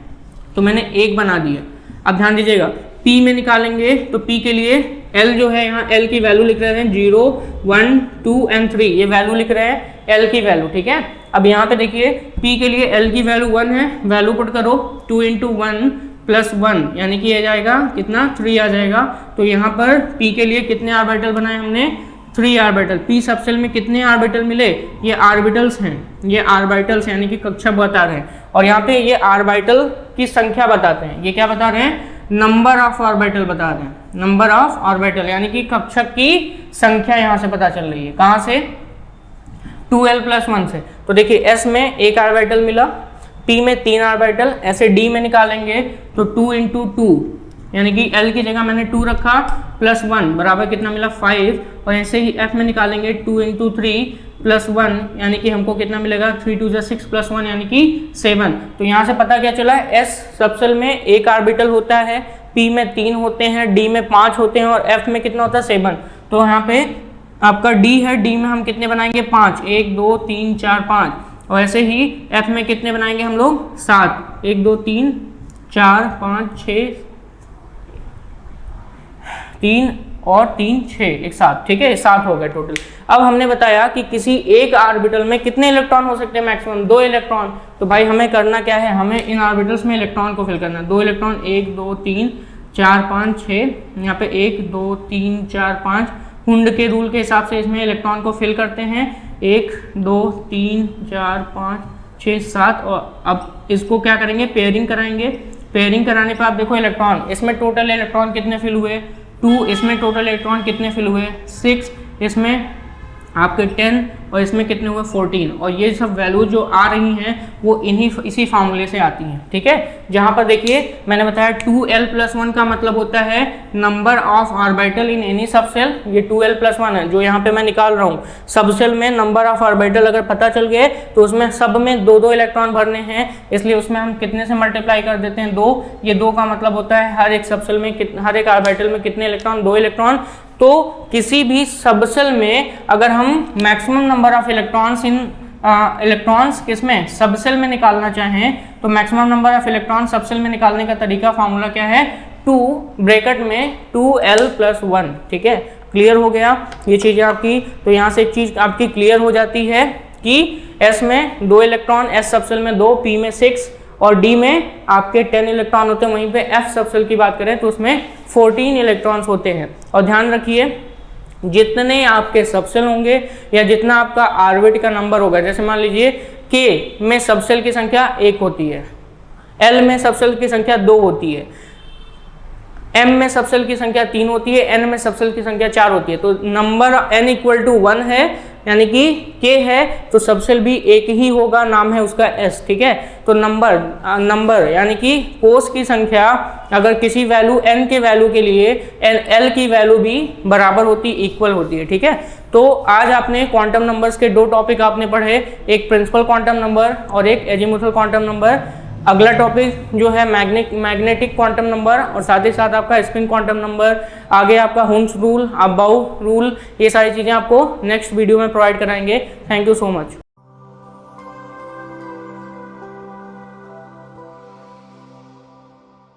तो मैंने 1 बना दिया। अब ध्यान दीजिएगा P में निकालेंगे तो P के लिए L जो है यहाँ L की वैल्यू लिख रहे हैं 0, 1, 2 and 3 ये वैल्यू लिख रहे हैं L की वैल्यू। ठीक है, अब यहाँ पे देखिए P के लिए L की वैल्यू 1 है, वैल्यू पुट करो 2 × 1+1 यानी कि ये जाएगा कितना? 3 आ जाएगा। तो यहाँ पर P के लिए कितने ऑर्बिटल बनाए हमने? 3 ऑर्बिटल। P सबसेल में कितने ऑर्बिटल मिले? ये ऑर्बिटल्स हैं, ये ऑर्बिटल्स यानी कि कक्षक बता रहे हैं। और यहाँ पे ये ऑर्बिटल की संख्या बताते हैं। ये क्या बता रहे हैं? नंबर ऑफ ऑर्बिटल बता रहे हैं, नंबर ऑफ ऑर्बिटल यानी कि कक्षक की संख्या यहाँ से पता चल रही है। कहाँ से? 2l+1 से। तो देखिए S में 1 ऑर्बिटल मिला, P में 3 ऑर्बिटल, ऐसे D में निकालेंगे तो 2 × 2 यानी कि L की जगह मैंने 2 रखा +1 बराबर कितना मिला? 5। और ऐसे ही F में निकालेंगे 2 × 3+1 यानी कि हमको कितना मिलेगा? 3 × 2 = 6 +1 यानी कि 7। तो यहाँ से पता क्या चला? S सबसेल में 1 ऑर्बिटल होता है, P में 3 होते हैं, D में 5 होते हैं और F में कितना होता है? 7। तो यहाँ पे आपका D है, D में हम कितने बनाएंगे? 5, 1 2 3 4 5। और ऐसे ही F में कितने बनाएंगे हम लोग? 7, 1 2 3 4 5 6 3 और 3 6 एक साथ। ठीक है, 7 हो गए टोटल। अब हमने बताया कि किसी एक ऑर्बिटल में कितने इलेक्ट्रॉन हो सकते हैं? Maximum 2 electron. तो भाई हमें करना क्या है? हमें इन ऑर्बिटल्स में इलेक्ट्रॉन को फिल करना है। 2 इलेक्ट्रॉन 1 2 3 4 5 6, यहाँ पे 1 2 3 4 5 हुंड के रूल के हिसाब से इसमें इलेक्ट्रॉन को फिल करते हैं। 1 2 3 4 5 6 7 और अब इसको क्या करेंगे? पेयरिंग कराएंगे। पेयरिंग कराने पर आप देखो इलेक्ट्रॉन, इसमें टोटल इलेक्ट्रॉन कितने फिल हुए? 2। इसमें टोटल इलेक्ट्रॉन कितने फिल हुए? 6। इसमें आपके 10 और इसमें कितने हुए? 14। और ये सब वैल्यू जो आ रही हैं वो इसी फार्मूले से आती हैं। ठीक है, जहाँ पर देखिए मैंने बताया 2l+1 का मतलब होता है number of orbital in any subshell. ये 2l+1 है जो यहाँ पे मैं निकाल रहा हूँ। सबसेल में नंबर ऑफ ऑर्बिटल अगर पता चल गए तो उसमें सब में 2 इलेक्ट्रॉन भरने हैं, इसलिए उसमें हम कितने से मल्टीप्लाई कर देते हैं? 2। ये 2 का मतलब होता है हर एक सबसेल में हर एक ऑर्बिटल में कितने इलेक्ट्रॉन? 2 इलेक्ट्रॉन। तो किसी भी सबसेल में अगर हम maximum number of electrons in electrons किसमें सबसेल में निकालना चाहें तो maximum number of electron subshell में निकालने का तरीका फॉर्मूला क्या है 2 ब्रैकेट में 2l+1। ठीक है, क्लियर हो गया ये चीज़ें आपकी। तो यहाँ से एक चीज़ आपकी क्लियर हो जाती है कि S में 2 इलेक्ट्रॉन, S सबसेल में 2, P में 6 और D में आपके 10 इलेक्ट्रॉन होते हैं। वहीं पे F सबसेल की बात करें तो उसमें 14 इलेक्ट्रॉन्स होते हैं। और ध्यान रखिए जितने आपके सबसेल होंगे या जितना आपका ऑर्बिट का नंबर होगा, जैसे मान लीजिए K में सबसेल की संख्या 1 होती है, L में सबसेल की संख्या 2 होती है, M में सबसेल की संख्या 3 होती है, N में सबसेल की संख्या 4 होती है। तो नंबर N = 1 है यानी कि K है तो सबसेल भी एक ही होगा, नाम है उसका S। ठीक है, तो नंबर यानी कि कोष की संख्या अगर किसी वैल्यू N के वैल्यू के लिए L की वैल्यू भी बराबर होती, इक्वल होती है। ठीक है, तो आज आपने क्वांटम नंबर्स के 2 टॉपिक आपने पढ़े, एक प्रिंसिपल क्वांटम नंबर और एक एजीमुथल क्वांटम नंबर। अगला टॉपिक जो है मैग्नेटिक क्वांटम नंबर और साथ ही साथ आपका स्पिन क्वांटम नंबर, आगे आपका हुन्स रूल, अबाउ रूल, ये सारी चीज़ें आपको नेक्स्ट वीडियो में प्रोवाइड कराएंगे। Thank you so much.